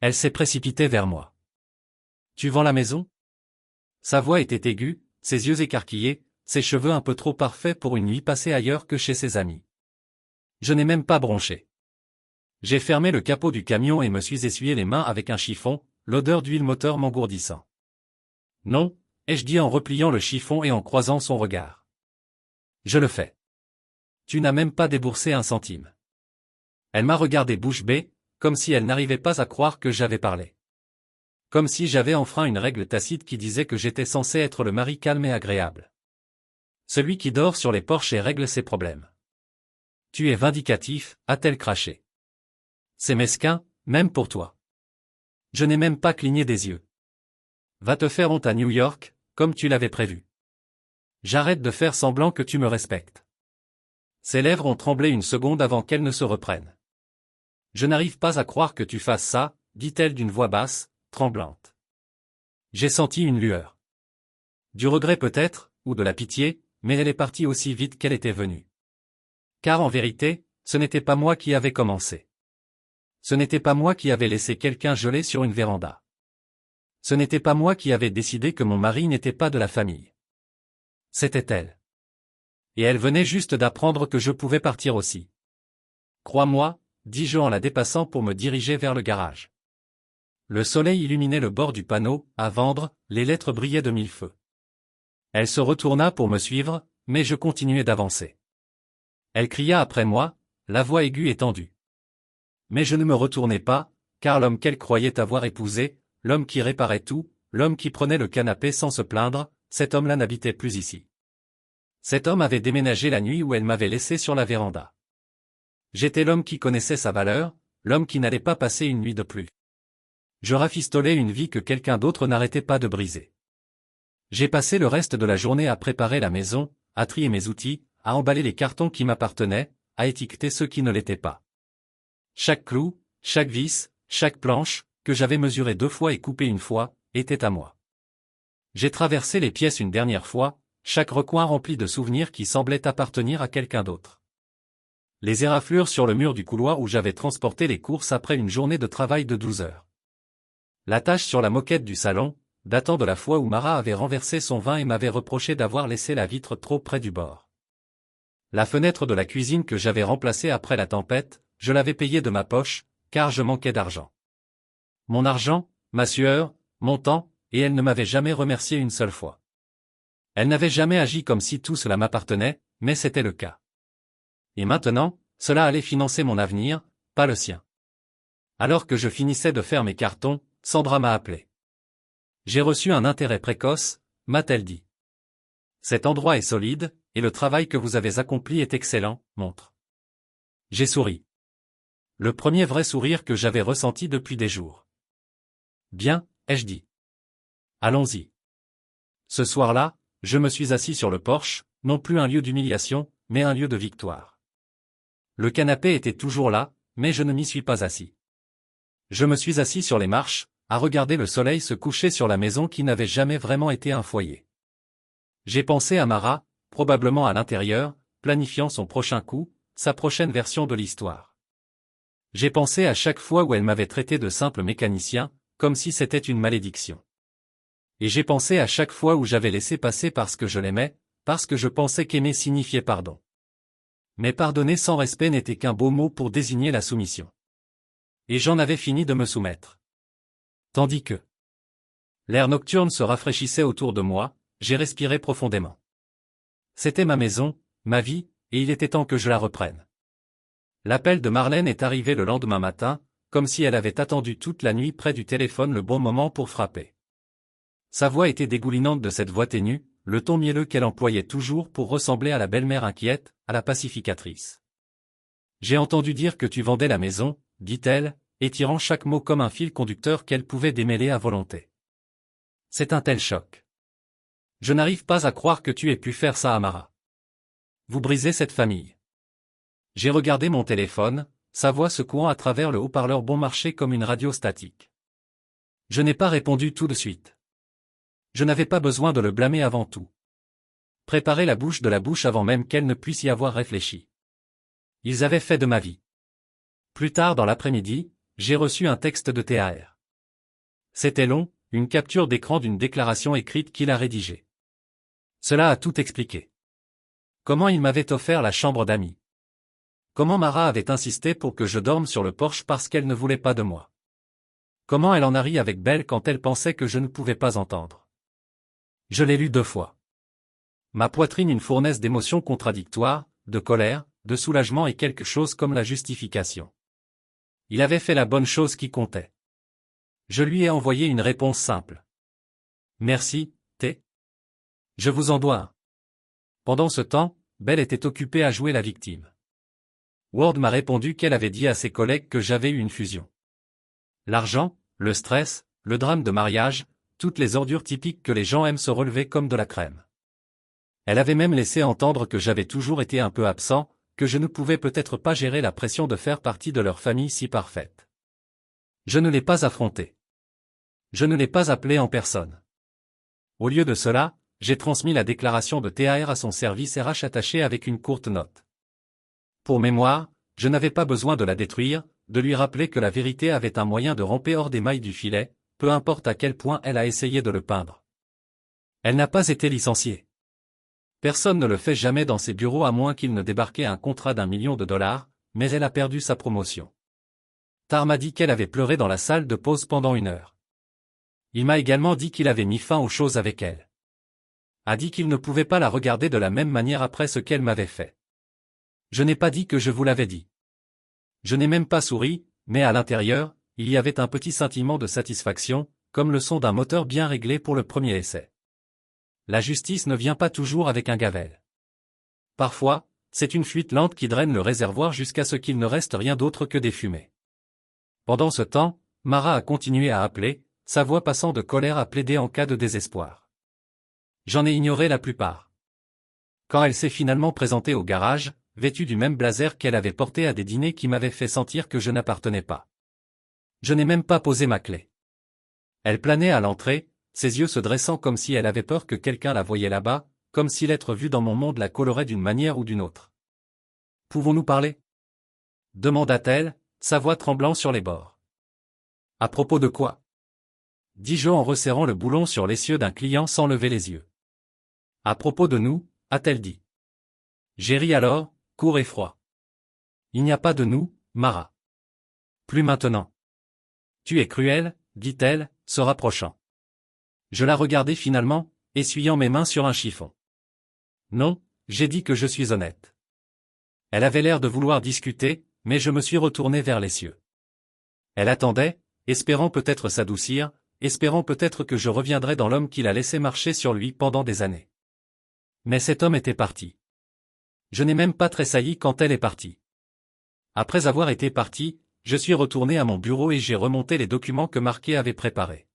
Elle s'est précipitée vers moi. Tu vends la maison? Sa voix était aiguë, ses yeux écarquillés, ses cheveux un peu trop parfaits pour une nuit passée ailleurs que chez ses amis. Je n'ai même pas bronché. J'ai fermé le capot du camion et me suis essuyé les mains avec un chiffon, l'odeur d'huile moteur m'engourdissant. Non, ai-je dit en repliant le chiffon et en croisant son regard. Je le fais. Tu n'as même pas déboursé un centime. Elle m'a regardé bouche bée, comme si elle n'arrivait pas à croire que j'avais parlé. Comme si j'avais enfreint une règle tacite qui disait que j'étais censé être le mari calme et agréable. Celui qui dort sur les porches et règle ses problèmes. Tu es vindicatif, a-t-elle craché. C'est mesquin, même pour toi. Je n'ai même pas cligné des yeux. Va te faire honte à New York, comme tu l'avais prévu. J'arrête de faire semblant que tu me respectes. Ses lèvres ont tremblé une seconde avant qu'elle ne se reprenne. Je n'arrive pas à croire que tu fasses ça, dit-elle d'une voix basse, tremblante. J'ai senti une lueur. Du regret peut-être, ou de la pitié, mais elle est partie aussi vite qu'elle était venue. Car en vérité, ce n'était pas moi qui avais commencé. Ce n'était pas moi qui avais laissé quelqu'un geler sur une véranda. Ce n'était pas moi qui avais décidé que mon mari n'était pas de la famille. C'était elle. Et elle venait juste d'apprendre que je pouvais partir aussi. Crois-moi, dis-je en la dépassant pour me diriger vers le garage. Le soleil illuminait le bord du panneau, à vendre, les lettres brillaient de mille feux. Elle se retourna pour me suivre, mais je continuais d'avancer. Elle cria après moi, la voix aiguë et tendue. Mais je ne me retournai pas, car l'homme qu'elle croyait avoir épousé, l'homme qui réparait tout, l'homme qui prenait le canapé sans se plaindre, cet homme-là n'habitait plus ici. Cet homme avait déménagé la nuit où elle m'avait laissé sur la véranda. J'étais l'homme qui connaissait sa valeur, l'homme qui n'allait pas passer une nuit de plus. Je rafistolais une vie que quelqu'un d'autre n'arrêtait pas de briser. J'ai passé le reste de la journée à préparer la maison, à trier mes outils, à emballer les cartons qui m'appartenaient, à étiqueter ceux qui ne l'étaient pas. Chaque clou, chaque vis, chaque planche, que j'avais mesuré 2 fois et coupé une fois, était à moi. J'ai traversé les pièces une dernière fois, chaque recoin rempli de souvenirs qui semblaient appartenir à quelqu'un d'autre. Les éraflures sur le mur du couloir où j'avais transporté les courses après une journée de travail de 12 heures. La tache sur la moquette du salon, datant de la fois où Mara avait renversé son vin et m'avait reproché d'avoir laissé la vitre trop près du bord. La fenêtre de la cuisine que j'avais remplacée après la tempête, je l'avais payée de ma poche, car je manquais d'argent. Mon argent, ma sueur, mon temps, et elle ne m'avait jamais remercié une seule fois. Elle n'avait jamais agi comme si tout cela m'appartenait, mais c'était le cas. Et maintenant, cela allait financer mon avenir, pas le sien. Alors que je finissais de faire mes cartons, Sandra m'a appelé. J'ai reçu un intérêt précoce, m'a-t-elle dit. Cet endroit est solide, et le travail que vous avez accompli est excellent, montre. J'ai souri. Le premier vrai sourire que j'avais ressenti depuis des jours. Bien, ai-je dit. Allons-y. Ce soir-là, je me suis assis sur le porche, non plus un lieu d'humiliation, mais un lieu de victoire. Le canapé était toujours là, mais je ne m'y suis pas assis. Je me suis assis sur les marches, à regarder le soleil se coucher sur la maison qui n'avait jamais vraiment été un foyer. J'ai pensé à Mara, probablement à l'intérieur, planifiant son prochain coup, sa prochaine version de l'histoire. J'ai pensé à chaque fois où elle m'avait traité de simple mécanicien, comme si c'était une malédiction. Et j'ai pensé à chaque fois où j'avais laissé passer parce que je l'aimais, parce que je pensais qu'aimer signifiait pardon. Mais pardonner sans respect n'était qu'un beau mot pour désigner la soumission. Et j'en avais fini de me soumettre. Tandis que l'air nocturne se rafraîchissait autour de moi, j'ai respiré profondément. C'était ma maison, ma vie, et il était temps que je la reprenne. L'appel de Marlène est arrivé le lendemain matin, comme si elle avait attendu toute la nuit près du téléphone le bon moment pour frapper. Sa voix était dégoulinante de cette voix ténue, le ton mielleux qu'elle employait toujours pour ressembler à la belle-mère inquiète, à la pacificatrice. J'ai entendu dire que tu vendais la maison, dit-elle, étirant chaque mot comme un fil conducteur qu'elle pouvait démêler à volonté. C'est un tel choc. Je n'arrive pas à croire que tu aies pu faire ça à Mara. Vous brisez cette famille. J'ai regardé mon téléphone, sa voix secouant à travers le haut-parleur bon marché comme une radio statique. Je n'ai pas répondu tout de suite. Je n'avais pas besoin de le blâmer avant tout. Préparer la bouche de la bouche avant même qu'elle ne puisse y avoir réfléchi. Ils avaient fait de ma vie. Plus tard dans l'après-midi, j'ai reçu un texte de TAR. C'était long, une capture d'écran d'une déclaration écrite qu'il a rédigée. Cela a tout expliqué. Comment il m'avait offert la chambre d'amis. Comment Mara avait insisté pour que je dorme sur le porche parce qu'elle ne voulait pas de moi. Comment elle en a ri avec Belle quand elle pensait que je ne pouvais pas entendre. Je l'ai lu 2 fois. Ma poitrine une fournaise d'émotions contradictoires, de colère, de soulagement et quelque chose comme la justification. Il avait fait la bonne chose qui comptait. Je lui ai envoyé une réponse simple. Merci, T. Je vous en dois un. Pendant ce temps, Belle était occupée à jouer la victime. Ward m'a répondu qu'elle avait dit à ses collègues que j'avais eu une fusion. L'argent, le stress, le drame de mariage, toutes les ordures typiques que les gens aiment se relever comme de la crème. Elle avait même laissé entendre que j'avais toujours été un peu absent, que je ne pouvais peut-être pas gérer la pression de faire partie de leur famille si parfaite. Je ne l'ai pas affronté. Je ne l'ai pas appelé en personne. Au lieu de cela, j'ai transmis la déclaration de TAR à son service RH attaché avec une courte note. Pour mémoire, je n'avais pas besoin de la détruire, de lui rappeler que la vérité avait un moyen de ramper hors des mailles du filet, peu importe à quel point elle a essayé de le peindre. Elle n'a pas été licenciée. Personne ne le fait jamais dans ses bureaux à moins qu'il ne débarquait un contrat d'1 million de dollars, mais elle a perdu sa promotion. Tar m'a dit qu'elle avait pleuré dans la salle de pause pendant 1 heure. Il m'a également dit qu'il avait mis fin aux choses avec elle. A dit qu'il ne pouvait pas la regarder de la même manière après ce qu'elle m'avait fait. Je n'ai pas dit que je vous l'avais dit. Je n'ai même pas souri, mais à l'intérieur, il y avait un petit sentiment de satisfaction, comme le son d'un moteur bien réglé pour le premier essai. La justice ne vient pas toujours avec un gavel. Parfois, c'est une fuite lente qui draine le réservoir jusqu'à ce qu'il ne reste rien d'autre que des fumées. Pendant ce temps, Mara a continué à appeler, sa voix passant de colère à plaider en cas de désespoir. J'en ai ignoré la plupart. Quand elle s'est finalement présentée au garage, vêtue du même blazer qu'elle avait porté à des dîners qui m'avaient fait sentir que je n'appartenais pas. Je n'ai même pas posé ma clé. Elle planait à l'entrée, ses yeux se dressant comme si elle avait peur que quelqu'un la voyait là-bas, comme si l'être vu dans mon monde la colorait d'une manière ou d'une autre. « Pouvons-nous parler ?» demanda-t-elle, sa voix tremblant sur les bords. « À propos de quoi ?» dis-je en resserrant le boulon sur l'essieu d'un client sans lever les yeux. « À propos de nous, a-t-elle dit. J'ai ri alors, court et froid. Il n'y a pas de nous, Mara. Plus maintenant. Tu es cruelle, dit-elle, se rapprochant. Je la regardai finalement, essuyant mes mains sur un chiffon. Non, j'ai dit que je suis honnête. Elle avait l'air de vouloir discuter, mais je me suis retourné vers les cieux. Elle attendait, espérant peut-être s'adoucir, espérant peut-être que je reviendrais dans l'homme qui l'a laissé marcher sur lui pendant des années. Mais cet homme était parti. Je n'ai même pas tressailli quand elle est partie. Après avoir été partie, je suis retourné à mon bureau et j'ai remonté les documents que Marquet avait préparés.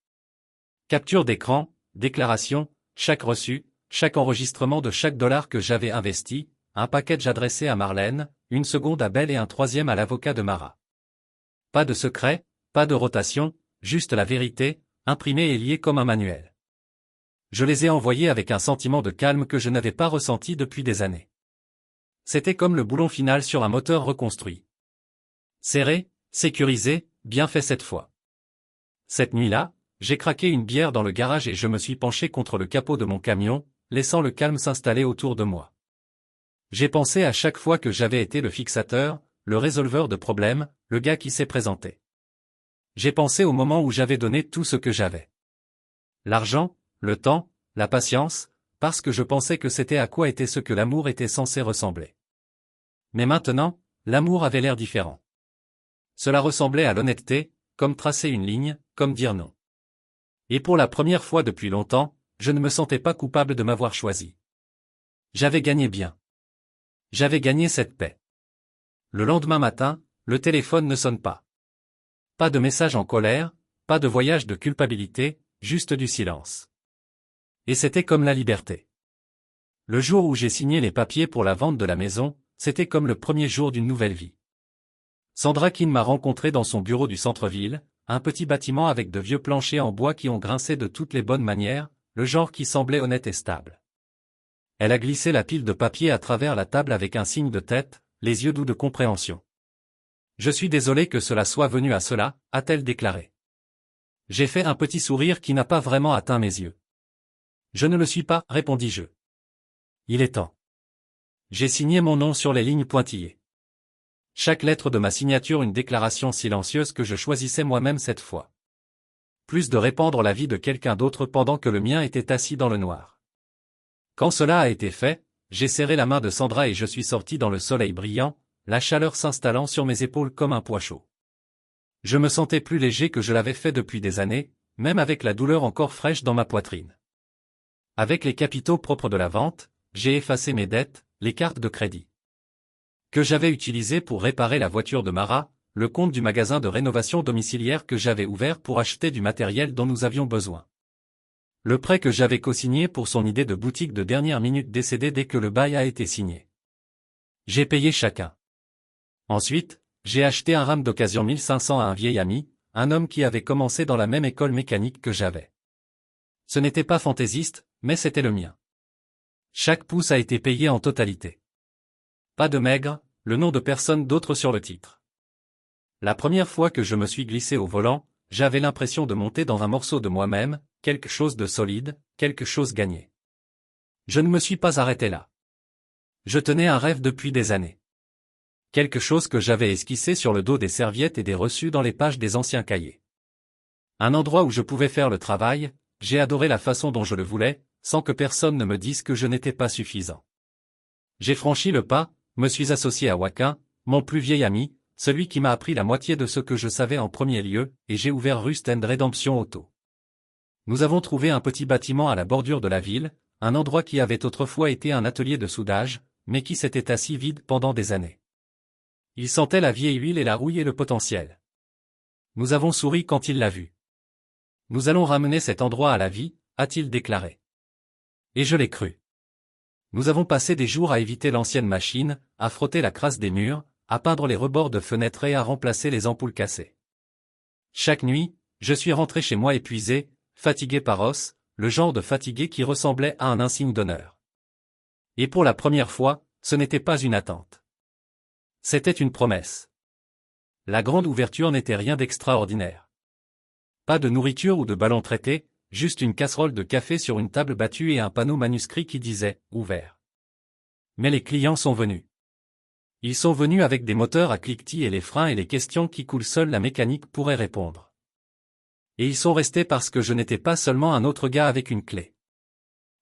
Capture d'écran, déclaration, chaque reçu, chaque enregistrement de chaque dollar que j'avais investi, un package adressé à Marlène, une seconde à Belle et un troisième à l'avocat de Mara. Pas de secret, pas de rotation, juste la vérité, imprimée et liée comme un manuel. Je les ai envoyés avec un sentiment de calme que je n'avais pas ressenti depuis des années. C'était comme le boulon final sur un moteur reconstruit. Serré, sécurisé, bien fait cette fois. Cette nuit-là, j'ai craqué une bière dans le garage et je me suis penché contre le capot de mon camion, laissant le calme s'installer autour de moi. J'ai pensé à chaque fois que j'avais été le fixateur, le résolveur de problèmes, le gars qui s'est présenté. J'ai pensé au moment où j'avais donné tout ce que j'avais. L'argent, le temps, la patience, parce que je pensais que c'était à quoi était ce que l'amour était censé ressembler. Mais maintenant, l'amour avait l'air différent. Cela ressemblait à l'honnêteté, comme tracer une ligne, comme dire non. Et pour la première fois depuis longtemps, je ne me sentais pas coupable de m'avoir choisi. J'avais gagné bien. J'avais gagné cette paix. Le lendemain matin, le téléphone ne sonne pas. Pas de message en colère, pas de voyage de culpabilité, juste du silence. Et c'était comme la liberté. Le jour où j'ai signé les papiers pour la vente de la maison, c'était comme le premier jour d'une nouvelle vie. Sandra Kin m'a rencontré dans son bureau du centre-ville, un petit bâtiment avec de vieux planchers en bois qui ont grincé de toutes les bonnes manières, le genre qui semblait honnête et stable. Elle a glissé la pile de papier à travers la table avec un signe de tête, les yeux doux de compréhension. « Je suis désolé que cela soit venu à cela », a-t-elle déclaré. J'ai fait un petit sourire qui n'a pas vraiment atteint mes yeux. « Je ne le suis pas », répondis-je. Il est temps. J'ai signé mon nom sur les lignes pointillées. Chaque lettre de ma signature une déclaration silencieuse que je choisissais moi-même cette fois. Plus de répandre la vie de quelqu'un d'autre pendant que le mien était assis dans le noir. Quand cela a été fait, j'ai serré la main de Sandra et je suis sorti dans le soleil brillant, la chaleur s'installant sur mes épaules comme un poids chaud. Je me sentais plus léger que je l'avais fait depuis des années, même avec la douleur encore fraîche dans ma poitrine. Avec les capitaux propres de la vente, j'ai effacé mes dettes, les cartes de crédit que j'avais utilisées pour réparer la voiture de Mara, le compte du magasin de rénovation domiciliaire que j'avais ouvert pour acheter du matériel dont nous avions besoin. Le prêt que j'avais co-signé pour son idée de boutique de dernière minute décédé dès que le bail a été signé. J'ai payé chacun. Ensuite, j'ai acheté un RAM d'occasion 1500 à un vieil ami, un homme qui avait commencé dans la même école mécanique que j'avais. Ce n'était pas fantaisiste, mais c'était le mien. Chaque pouce a été payé en totalité. Pas de maigre, le nom de personne d'autre sur le titre. La première fois que je me suis glissé au volant, j'avais l'impression de monter dans un morceau de moi-même, quelque chose de solide, quelque chose gagné. Je ne me suis pas arrêté là. Je tenais un rêve depuis des années. Quelque chose que j'avais esquissé sur le dos des serviettes et des reçus dans les pages des anciens cahiers. Un endroit où je pouvais faire le travail, j'ai adoré la façon dont je le voulais, sans que personne ne me dise que je n'étais pas suffisant. J'ai franchi le pas, me suis associé à Wakin, mon plus vieil ami, celui qui m'a appris la moitié de ce que je savais en premier lieu, et j'ai ouvert Rust & Redemption Auto. Nous avons trouvé un petit bâtiment à la bordure de la ville, un endroit qui avait autrefois été un atelier de soudage, mais qui s'était assis vide pendant des années. Il sentait la vieille huile et la rouille et le potentiel. Nous avons souri quand il l'a vu. Nous allons ramener cet endroit à la vie, a-t-il déclaré. Et je l'ai cru. Nous avons passé des jours à éviter l'ancienne machine, à frotter la crasse des murs, à peindre les rebords de fenêtres et à remplacer les ampoules cassées. Chaque nuit, je suis rentré chez moi épuisé, fatigué par os, le genre de fatigué qui ressemblait à un insigne d'honneur. Et pour la première fois, ce n'était pas une attente. C'était une promesse. La grande ouverture n'était rien d'extraordinaire. Pas de nourriture ou de ballon traité, juste une casserole de café sur une table battue et un panneau manuscrit qui disait « Ouvert ». Mais les clients sont venus. Ils sont venus avec des moteurs à cliquetis et les freins et les questions qui coulent seule la mécanique pourrait répondre. Et ils sont restés parce que je n'étais pas seulement un autre gars avec une clé.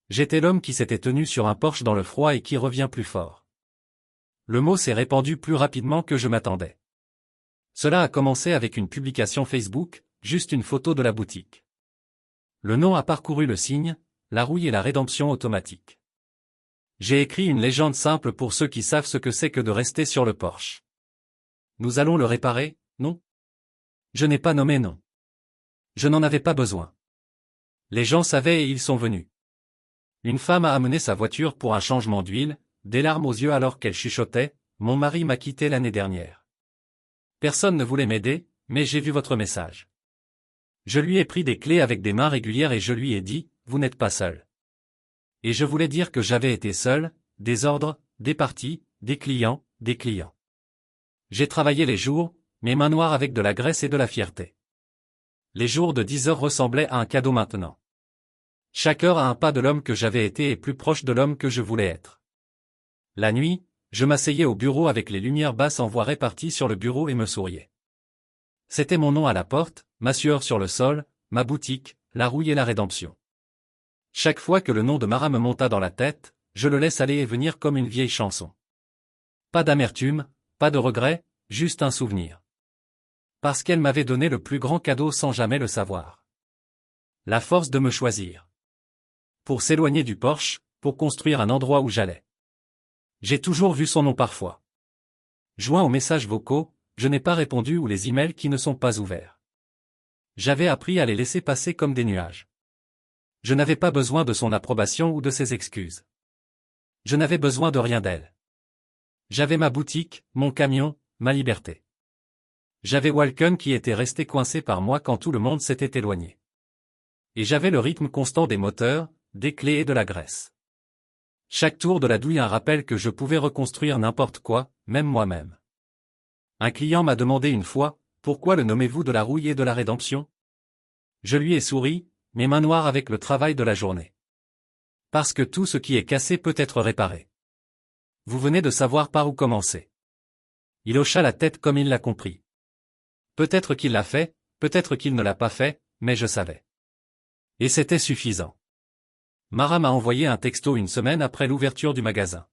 J'étais l'homme qui s'était tenu sur un porche dans le froid et qui revient plus fort. Le mot s'est répandu plus rapidement que je m'attendais. Cela a commencé avec une publication Facebook, juste une photo de la boutique. Le nom a parcouru le signe, la rouille et la rédemption automatique. J'ai écrit une légende simple pour ceux qui savent ce que c'est que de rester sur le porche. Nous allons le réparer, non? Je n'ai pas nommé non. Je n'en avais pas besoin. Les gens savaient et ils sont venus. Une femme a amené sa voiture pour un changement d'huile, des larmes aux yeux alors qu'elle chuchotait, « Mon mari m'a quitté l'année dernière. » Personne ne voulait m'aider, mais j'ai vu votre message. Je lui ai pris des clés avec des mains régulières et je lui ai dit, « Vous n'êtes pas seul. » Et je voulais dire que j'avais été seul, des ordres, des parties, des clients. J'ai travaillé les jours, mes mains noires avec de la graisse et de la fierté. Les jours de 10 heures ressemblaient à un cadeau maintenant. Chaque heure à un pas de l'homme que j'avais été et plus proche de l'homme que je voulais être. La nuit, je m'asseyais au bureau avec les lumières basses en voie réparties sur le bureau et me souriais. C'était mon nom à la porte, ma sueur sur le sol, ma boutique, la rouille et la rédemption. Chaque fois que le nom de Mara me monta dans la tête, je le laisse aller et venir comme une vieille chanson. Pas d'amertume, pas de regret, juste un souvenir. Parce qu'elle m'avait donné le plus grand cadeau sans jamais le savoir. La force de me choisir. Pour s'éloigner du porche, pour construire un endroit où j'allais. J'ai toujours vu son nom parfois. Joint aux messages vocaux, je n'ai pas répondu ou les emails qui ne sont pas ouverts. J'avais appris à les laisser passer comme des nuages. Je n'avais pas besoin de son approbation ou de ses excuses. Je n'avais besoin de rien d'elle. J'avais ma boutique, mon camion, ma liberté. J'avais Walken qui était resté coincé par moi quand tout le monde s'était éloigné. Et j'avais le rythme constant des moteurs, des clés et de la graisse. Chaque tour de la douille un rappel que je pouvais reconstruire n'importe quoi, même moi-même. Un client m'a demandé une fois, pourquoi le nommez-vous de la rouille et de la rédemption? Je lui ai souri, mes mains noires avec le travail de la journée. Parce que tout ce qui est cassé peut être réparé. Vous venez de savoir par où commencer. Il hocha la tête comme il l'a compris. Peut-être qu'il l'a fait, peut-être qu'il ne l'a pas fait, mais je savais. Et c'était suffisant. Mara m'a envoyé un texto une semaine après l'ouverture du magasin.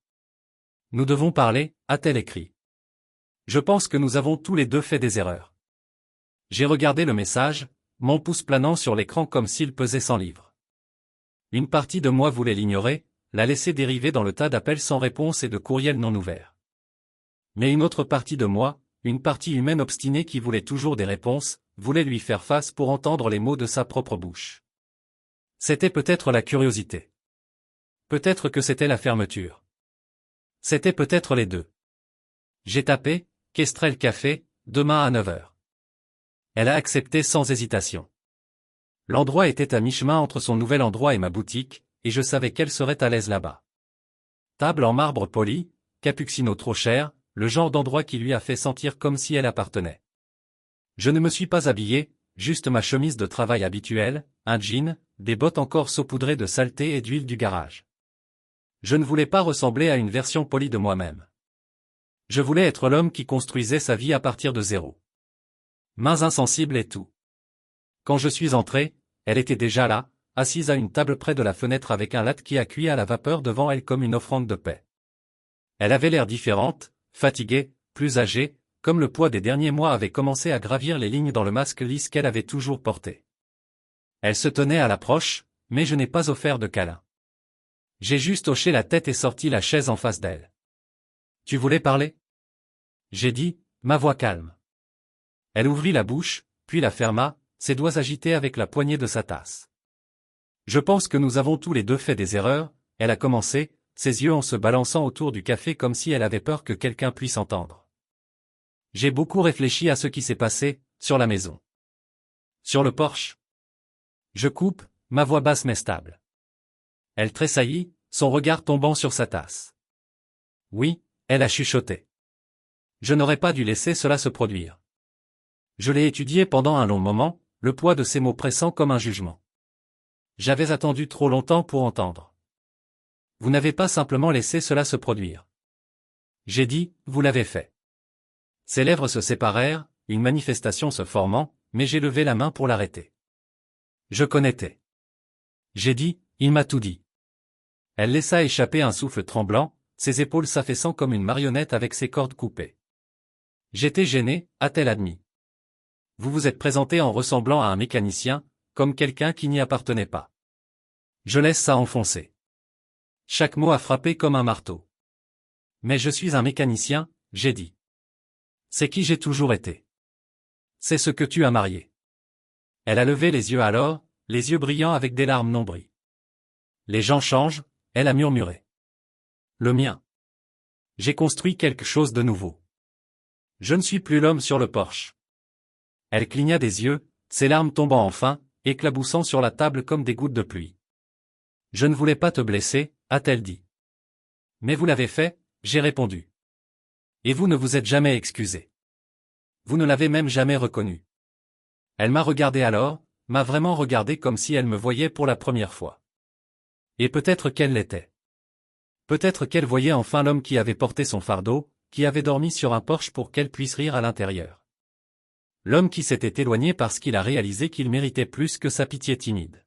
Nous devons parler, a-t-elle écrit. Je pense que nous avons tous les deux fait des erreurs. J'ai regardé le message, mon pouce planant sur l'écran comme s'il pesait 100 livres. Une partie de moi voulait l'ignorer, la laisser dériver dans le tas d'appels sans réponse et de courriels non ouverts. Mais une autre partie de moi, une partie humaine obstinée qui voulait toujours des réponses, voulait lui faire face pour entendre les mots de sa propre bouche. C'était peut-être la curiosité. Peut-être que c'était la fermeture. C'était peut-être les deux. J'ai tapé, Kestrel Café, demain à 9 heures. Elle a accepté sans hésitation. L'endroit était à mi-chemin entre son nouvel endroit et ma boutique, et je savais qu'elle serait à l'aise là-bas. Table en marbre poli, cappuccino trop cher, le genre d'endroit qui lui a fait sentir comme si elle appartenait. Je ne me suis pas habillé, juste ma chemise de travail habituelle, un jean, des bottes encore saupoudrées de saleté et d'huile du garage. Je ne voulais pas ressembler à une version polie de moi-même. Je voulais être l'homme qui construisait sa vie à partir de zéro. Mains insensibles et tout. Quand je suis entré, elle était déjà là, assise à une table près de la fenêtre avec un latte qui a cuit à la vapeur devant elle comme une offrande de paix. Elle avait l'air différente, fatiguée, plus âgée, comme le poids des derniers mois avait commencé à gravir les lignes dans le masque lisse qu'elle avait toujours porté. Elle se tenait à l'approche, mais je n'ai pas offert de câlin. J'ai juste hoché la tête et sorti la chaise en face d'elle. Tu voulais parler? J'ai dit, ma voix calme. Elle ouvrit la bouche, puis la ferma, ses doigts agités avec la poignée de sa tasse. Je pense que nous avons tous les deux fait des erreurs, elle a commencé, ses yeux en se balançant autour du café comme si elle avait peur que quelqu'un puisse entendre. J'ai beaucoup réfléchi à ce qui s'est passé, sur la maison. Sur le porche. Je coupe, ma voix basse mais stable. Elle tressaillit, son regard tombant sur sa tasse. Oui, elle a chuchoté. Je n'aurais pas dû laisser cela se produire. Je l'ai étudié pendant un long moment, le poids de ces mots pressant comme un jugement. J'avais attendu trop longtemps pour entendre. Vous n'avez pas simplement laissé cela se produire. J'ai dit, vous l'avez fait. Ses lèvres se séparèrent, une manifestation se formant, mais j'ai levé la main pour l'arrêter. Je connaissais. J'ai dit, il m'a tout dit. Elle laissa échapper un souffle tremblant, ses épaules s'affaissant comme une marionnette avec ses cordes coupées. J'étais gêné, a-t-elle admis. Vous vous êtes présenté en ressemblant à un mécanicien, comme quelqu'un qui n'y appartenait pas. Je laisse ça enfoncer. Chaque mot a frappé comme un marteau. Mais je suis un mécanicien, j'ai dit. C'est qui j'ai toujours été. C'est ce que tu as marié. Elle a levé les yeux alors, les yeux brillants avec des larmes nombries. Les gens changent, elle a murmuré. Le mien. J'ai construit quelque chose de nouveau. Je ne suis plus l'homme sur le porche. Elle cligna des yeux, ses larmes tombant enfin, éclaboussant sur la table comme des gouttes de pluie. Je ne voulais pas te blesser, a-t-elle dit. Mais vous l'avez fait, j'ai répondu. Et vous ne vous êtes jamais excusé. Vous ne l'avez même jamais reconnu. Elle m'a regardé alors, m'a vraiment regardé comme si elle me voyait pour la première fois. Et peut-être qu'elle l'était. Peut-être qu'elle voyait enfin l'homme qui avait porté son fardeau, qui avait dormi sur un porche pour qu'elle puisse rire à l'intérieur. L'homme qui s'était éloigné parce qu'il a réalisé qu'il méritait plus que sa pitié timide.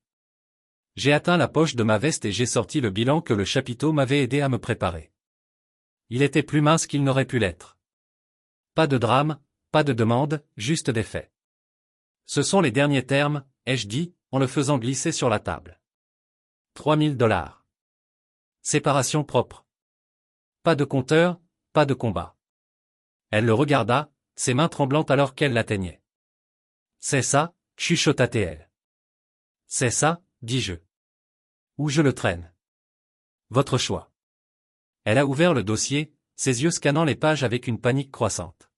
J'ai atteint la poche de ma veste et j'ai sorti le bilan que le chapiteau m'avait aidé à me préparer. Il était plus mince qu'il n'aurait pu l'être. Pas de drame, pas de demande, juste des faits. Ce sont les derniers termes, ai-je dit, en le faisant glisser sur la table. 3000 $. Séparation propre. Pas de compteur, pas de combat. Elle le regarda, ses mains tremblantes alors qu'elle l'atteignait. C'est ça, chuchota-t-elle. C'est ça, dis-je. Où je le traîne. Votre choix. Elle a ouvert le dossier, ses yeux scannant les pages avec une panique croissante.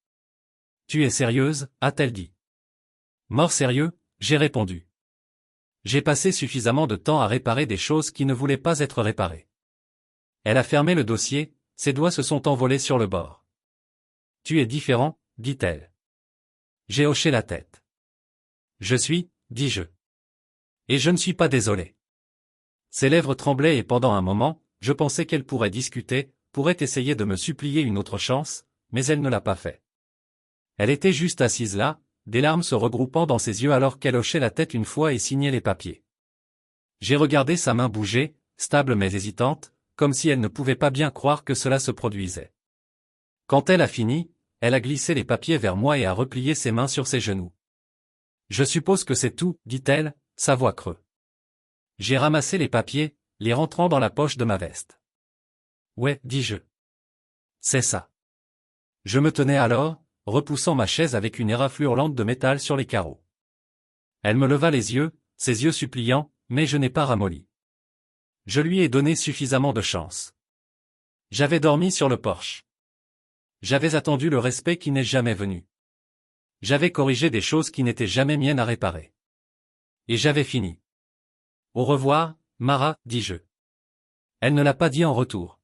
Tu es sérieuse, a-t-elle dit. Mort sérieux, j'ai répondu. J'ai passé suffisamment de temps à réparer des choses qui ne voulaient pas être réparées. Elle a fermé le dossier, ses doigts se sont envolés sur le bord. Tu es différent, dit-elle. J'ai hoché la tête. Je suis, dis-je. Et je ne suis pas désolé. Ses lèvres tremblaient et pendant un moment, je pensais qu'elle pourrait discuter, pourrait essayer de me supplier une autre chance, mais elle ne l'a pas fait. Elle était juste assise là, des larmes se regroupant dans ses yeux alors qu'elle hochait la tête une fois et signait les papiers. J'ai regardé sa main bouger, stable mais hésitante, comme si elle ne pouvait pas bien croire que cela se produisait. Quand elle a fini, elle a glissé les papiers vers moi et a replié ses mains sur ses genoux. Je suppose que c'est tout, dit-elle, sa voix creux. J'ai ramassé les papiers, les rentrant dans la poche de ma veste. Ouais, dis-je. C'est ça. Je me tenais alors, repoussant ma chaise avec une éraflure hurlante de métal sur les carreaux. Elle me leva les yeux, ses yeux suppliants, mais je n'ai pas ramolli. Je lui ai donné suffisamment de chance. J'avais dormi sur le porche. J'avais attendu le respect qui n'est jamais venu. J'avais corrigé des choses qui n'étaient jamais miennes à réparer. Et j'avais fini. Au revoir, Mara, dis-je. Elle ne l'a pas dit en retour.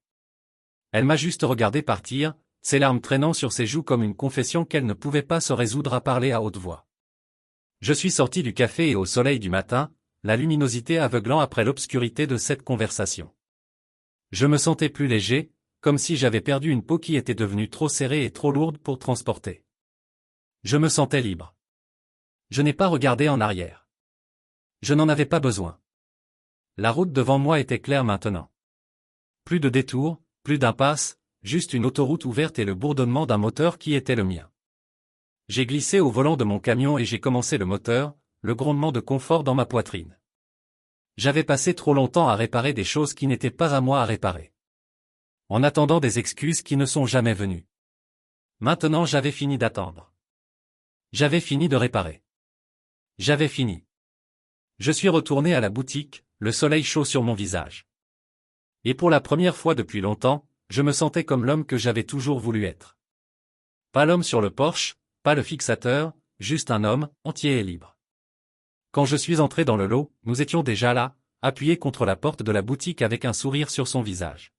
Elle m'a juste regardé partir, ses larmes traînant sur ses joues comme une confession qu'elle ne pouvait pas se résoudre à parler à haute voix. Je suis sorti du café et au soleil du matin, la luminosité aveuglant après l'obscurité de cette conversation. Je me sentais plus léger, comme si j'avais perdu une peau qui était devenue trop serrée et trop lourde pour transporter. Je me sentais libre. Je n'ai pas regardé en arrière. Je n'en avais pas besoin. La route devant moi était claire maintenant. Plus de détours, plus d'impasses, juste une autoroute ouverte et le bourdonnement d'un moteur qui était le mien. J'ai glissé au volant de mon camion et j'ai commencé le moteur, le grondement de confort dans ma poitrine. J'avais passé trop longtemps à réparer des choses qui n'étaient pas à moi à réparer. En attendant des excuses qui ne sont jamais venues. Maintenant j'avais fini d'attendre. J'avais fini de réparer. J'avais fini. Je suis retourné à la boutique, le soleil chaud sur mon visage. Et pour la première fois depuis longtemps, je me sentais comme l'homme que j'avais toujours voulu être. Pas l'homme sur le porche, pas le fixateur, juste un homme, entier et libre. Quand je suis entré dans le lot, nous étions déjà là, appuyés contre la porte de la boutique avec un sourire sur son visage.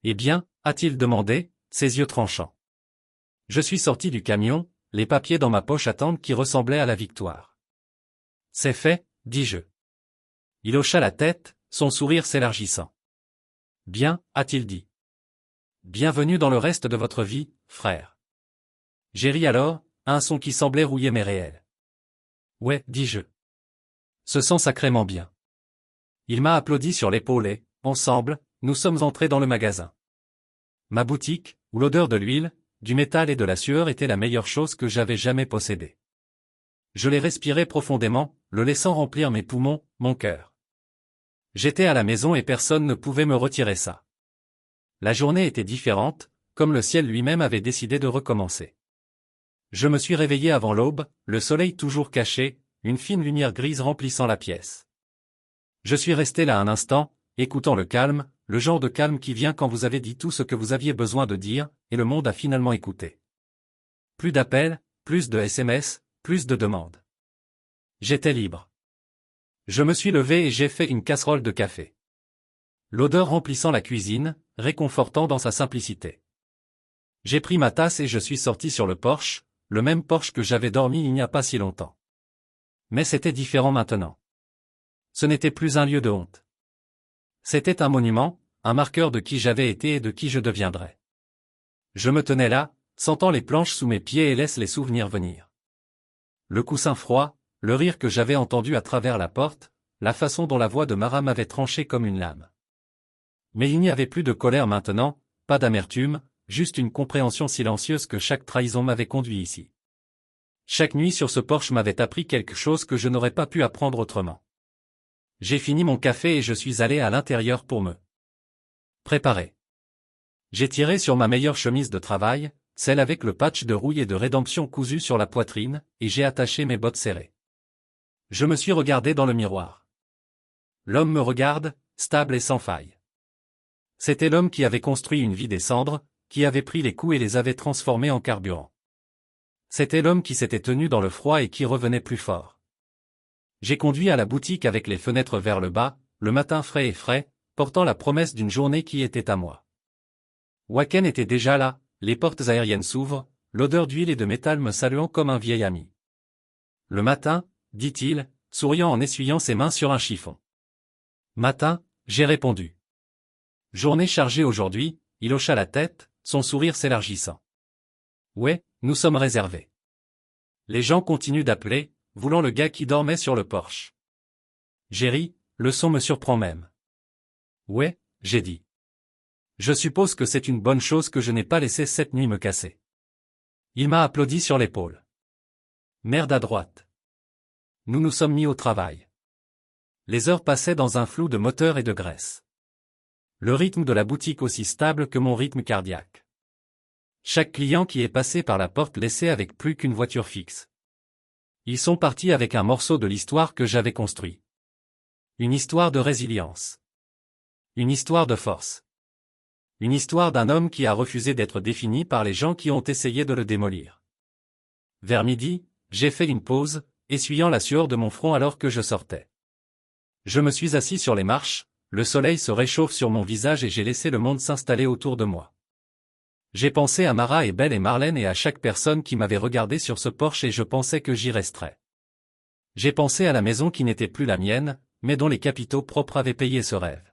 Eh bien, a-t-il demandé, ses yeux tranchants. Je suis sorti du camion, les papiers dans ma poche attendent qui ressemblaient à la victoire. C'est fait, dis-je. Il hocha la tête, son sourire s'élargissant. Bien, a-t-il dit. Bienvenue dans le reste de votre vie, frère. J'ai ri alors, un son qui semblait rouiller mes réels. Ouais, dis-je. Se sent sacrément bien. Il m'a applaudi sur l'épaule et, ensemble, nous sommes entrés dans le magasin. Ma boutique, où l'odeur de l'huile, du métal et de la sueur était la meilleure chose que j'avais jamais possédée. Je l'ai respiré profondément, le laissant remplir mes poumons, mon cœur. J'étais à la maison et personne ne pouvait me retirer ça. La journée était différente, comme le ciel lui-même avait décidé de recommencer. Je me suis réveillé avant l'aube, le soleil toujours caché, une fine lumière grise remplissant la pièce. Je suis resté là un instant, écoutant le calme, le genre de calme qui vient quand vous avez dit tout ce que vous aviez besoin de dire, et le monde a finalement écouté. Plus d'appels, plus de SMS, plus de demandes. J'étais libre. Je me suis levé et j'ai fait une casserole de café. L'odeur remplissant la cuisine, réconfortant dans sa simplicité. J'ai pris ma tasse et je suis sorti sur le porche, le même porche que j'avais dormi il n'y a pas si longtemps. Mais c'était différent maintenant. Ce n'était plus un lieu de honte. C'était un monument, un marqueur de qui j'avais été et de qui je deviendrais. Je me tenais là, sentant les planches sous mes pieds et laisse les souvenirs venir. Le coussin froid, le rire que j'avais entendu à travers la porte, la façon dont la voix de Mara m'avait tranché comme une lame. Mais il n'y avait plus de colère maintenant, pas d'amertume, juste une compréhension silencieuse que chaque trahison m'avait conduit ici. Chaque nuit sur ce porche m'avait appris quelque chose que je n'aurais pas pu apprendre autrement. J'ai fini mon café et je suis allé à l'intérieur pour me préparer. J'ai tiré sur ma meilleure chemise de travail, celle avec le patch de rouille et de rédemption cousu sur la poitrine, et j'ai attaché mes bottes serrées. Je me suis regardé dans le miroir. L'homme me regarde, stable et sans faille. C'était l'homme qui avait construit une vie des cendres, qui avait pris les coups et les avait transformés en carburant. C'était l'homme qui s'était tenu dans le froid et qui revenait plus fort. J'ai conduit à la boutique avec les fenêtres vers le bas, le matin frais et frais, portant la promesse d'une journée qui était à moi. Waken était déjà là, les portes aériennes s'ouvrent, l'odeur d'huile et de métal me saluant comme un vieil ami. Le matin, dit-il, souriant en essuyant ses mains sur un chiffon. Matin, j'ai répondu. Journée chargée aujourd'hui, il hocha la tête, son sourire s'élargissant. Ouais, nous sommes réservés. Les gens continuent d'appeler, voulant le gars qui dormait sur le porche. J'ai ri, le son me surprend même. Ouais, j'ai dit. Je suppose que c'est une bonne chose que je n'ai pas laissé cette nuit me casser. Il m'a applaudi sur l'épaule. Merde à droite. Nous nous sommes mis au travail. Les heures passaient dans un flou de moteur et de graisse. Le rythme de la boutique aussi stable que mon rythme cardiaque. Chaque client qui est passé par la porte laissait avec plus qu'une voiture fixe. Ils sont partis avec un morceau de l'histoire que j'avais construit. Une histoire de résilience. Une histoire de force. Une histoire d'un homme qui a refusé d'être défini par les gens qui ont essayé de le démolir. Vers midi, j'ai fait une pause, essuyant la sueur de mon front alors que je sortais. Je me suis assis sur les marches, le soleil se réchauffe sur mon visage et j'ai laissé le monde s'installer autour de moi. J'ai pensé à Mara et Belle et Marlène et à chaque personne qui m'avait regardé sur ce porche et je pensais que j'y resterais. J'ai pensé à la maison qui n'était plus la mienne, mais dont les capitaux propres avaient payé ce rêve.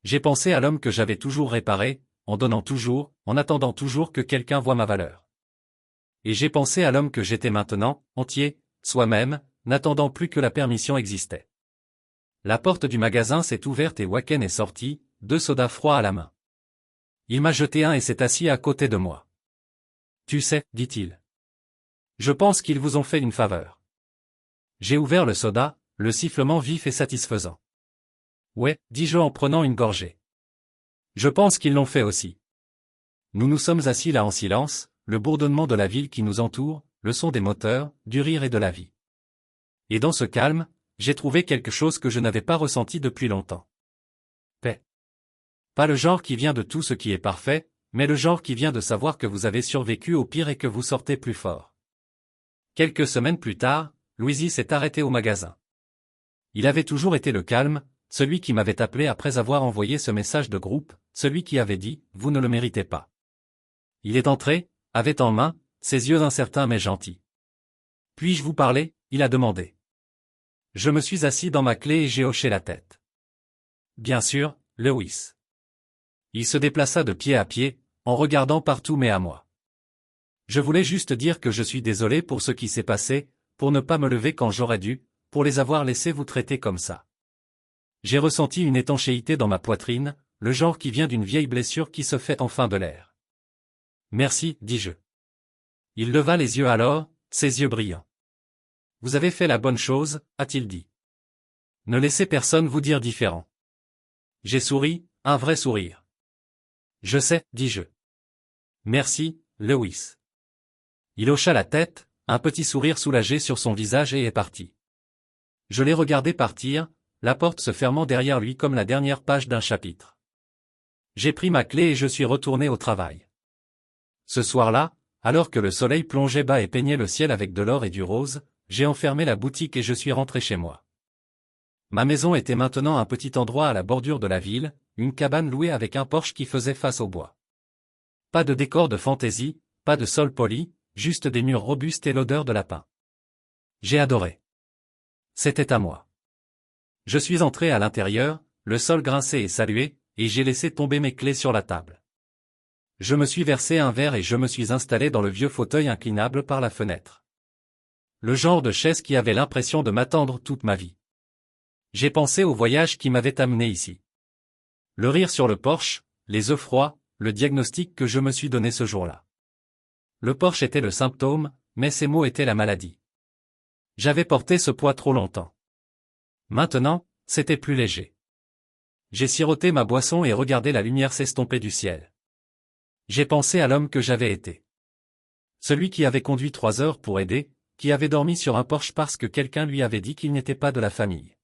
J'ai pensé à l'homme que j'avais toujours réparé, en donnant toujours, en attendant toujours que quelqu'un voie ma valeur. Et j'ai pensé à l'homme que j'étais maintenant, entier, soi-même, n'attendant plus que la permission existait. La porte du magasin s'est ouverte et Waken est sorti, 2 sodas froids à la main. Il m'a jeté un et s'est assis à côté de moi. Tu sais, dit-il. Je pense qu'ils vous ont fait une faveur. J'ai ouvert le soda, le sifflement vif et satisfaisant. Ouais, dis-je en prenant une gorgée. Je pense qu'ils l'ont fait aussi. Nous nous sommes assis là en silence, le bourdonnement de la ville qui nous entoure, le son des moteurs, du rire et de la vie. Et dans ce calme, j'ai trouvé quelque chose que je n'avais pas ressenti depuis longtemps. Paix. Pas le genre qui vient de tout ce qui est parfait, mais le genre qui vient de savoir que vous avez survécu au pire et que vous sortez plus fort. Quelques semaines plus tard, Louisie s'est arrêté au magasin. Il avait toujours été le calme, celui qui m'avait appelé après avoir envoyé ce message de groupe, celui qui avait dit « Vous ne le méritez pas ». Il est entré, avait en main, ses yeux incertains mais gentils. « Puis-je vous parler ?» il a demandé. Je me suis assis dans ma clé et j'ai hoché la tête. Bien sûr, Lewis. Il se déplaça de pied à pied, en regardant partout mais à moi. Je voulais juste dire que je suis désolé pour ce qui s'est passé, pour ne pas me lever quand j'aurais dû, pour les avoir laissés vous traiter comme ça. J'ai ressenti une étanchéité dans ma poitrine, le genre qui vient d'une vieille blessure qui se fait enfin de l'air. Merci, dis-je. Il leva les yeux alors, ses yeux brillants. Vous avez fait la bonne chose, a-t-il dit. Ne laissez personne vous dire différent. J'ai souri, un vrai sourire. Je sais, dis-je. Merci, Lewis. Il hocha la tête, un petit sourire soulagé sur son visage et est parti. Je l'ai regardé partir, la porte se fermant derrière lui comme la dernière page d'un chapitre. J'ai pris ma clé et je suis retourné au travail. Ce soir-là, alors que le soleil plongeait bas et peignait le ciel avec de l'or et du rose, j'ai enfermé la boutique et je suis rentré chez moi. Ma maison était maintenant un petit endroit à la bordure de la ville, une cabane louée avec un porche qui faisait face au bois. Pas de décor de fantaisie, pas de sol poli, juste des murs robustes et l'odeur de lapin. J'ai adoré. C'était à moi. Je suis entré à l'intérieur, le sol grinçait et saluait, et j'ai laissé tomber mes clés sur la table. Je me suis versé un verre et je me suis installé dans le vieux fauteuil inclinable par la fenêtre. Le genre de chaise qui avait l'impression de m'attendre toute ma vie. J'ai pensé au voyage qui m'avait amené ici. Le rire sur le porche, les œufs froids, le diagnostic que je me suis donné ce jour-là. Le porche était le symptôme, mais ces mots étaient la maladie. J'avais porté ce poids trop longtemps. Maintenant, c'était plus léger. J'ai siroté ma boisson et regardé la lumière s'estomper du ciel. J'ai pensé à l'homme que j'avais été. Celui qui avait conduit 3 heures pour aider, qui avait dormi sur un porche parce que quelqu'un lui avait dit qu'il n'était pas de la famille.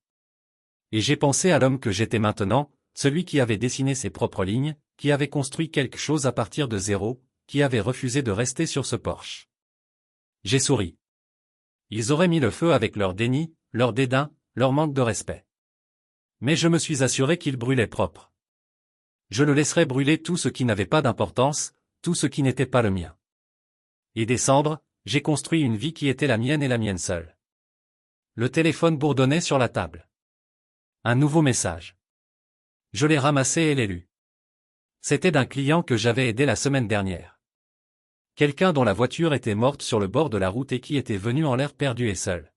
Et j'ai pensé à l'homme que j'étais maintenant, celui qui avait dessiné ses propres lignes, qui avait construit quelque chose à partir de zéro, qui avait refusé de rester sur ce porche. J'ai souri. Ils auraient mis le feu avec leur déni, leur dédain, leur manque de respect. Mais je me suis assuré qu'il brûlait propre. Je le laisserais brûler tout ce qui n'avait pas d'importance, tout ce qui n'était pas le mien. Et descendre, j'ai construit une vie qui était la mienne et la mienne seule. Le téléphone bourdonnait sur la table. Un nouveau message. Je l'ai ramassé et l'ai lu. C'était d'un client que j'avais aidé la semaine dernière. Quelqu'un dont la voiture était morte sur le bord de la route et qui était venu en l'air perdu et seul.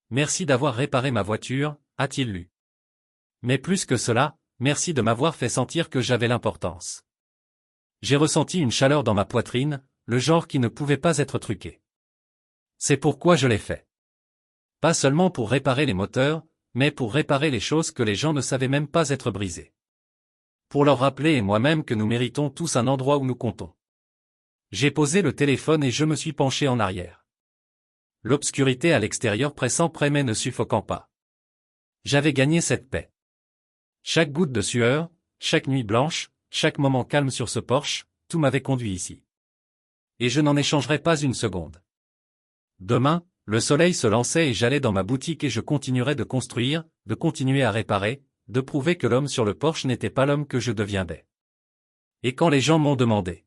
Merci d'avoir réparé ma voiture, a-t-il lu. Mais plus que cela, merci de m'avoir fait sentir que j'avais l'importance. J'ai ressenti une chaleur dans ma poitrine, le genre qui ne pouvait pas être truqué. C'est pourquoi je l'ai fait. Pas seulement pour réparer les moteurs, mais pour réparer les choses que les gens ne savaient même pas être brisées. Pour leur rappeler et moi-même que nous méritons tous un endroit où nous comptons. J'ai posé le téléphone et je me suis penché en arrière. L'obscurité à l'extérieur pressant près mais ne suffocant pas. J'avais gagné cette paix. Chaque goutte de sueur, chaque nuit blanche, chaque moment calme sur ce porche, tout m'avait conduit ici. Et je n'en échangerai pas une seconde. Demain, le soleil se lançait et j'allais dans ma boutique et je continuerais de construire, de continuer à réparer, de prouver que l'homme sur le porche n'était pas l'homme que je deviendrais. Et quand les gens m'ont demandé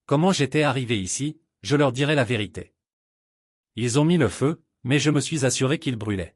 comment j'étais arrivé ici, je leur dirai la vérité. Ils ont mis le feu, mais je me suis assuré qu'il brûlait.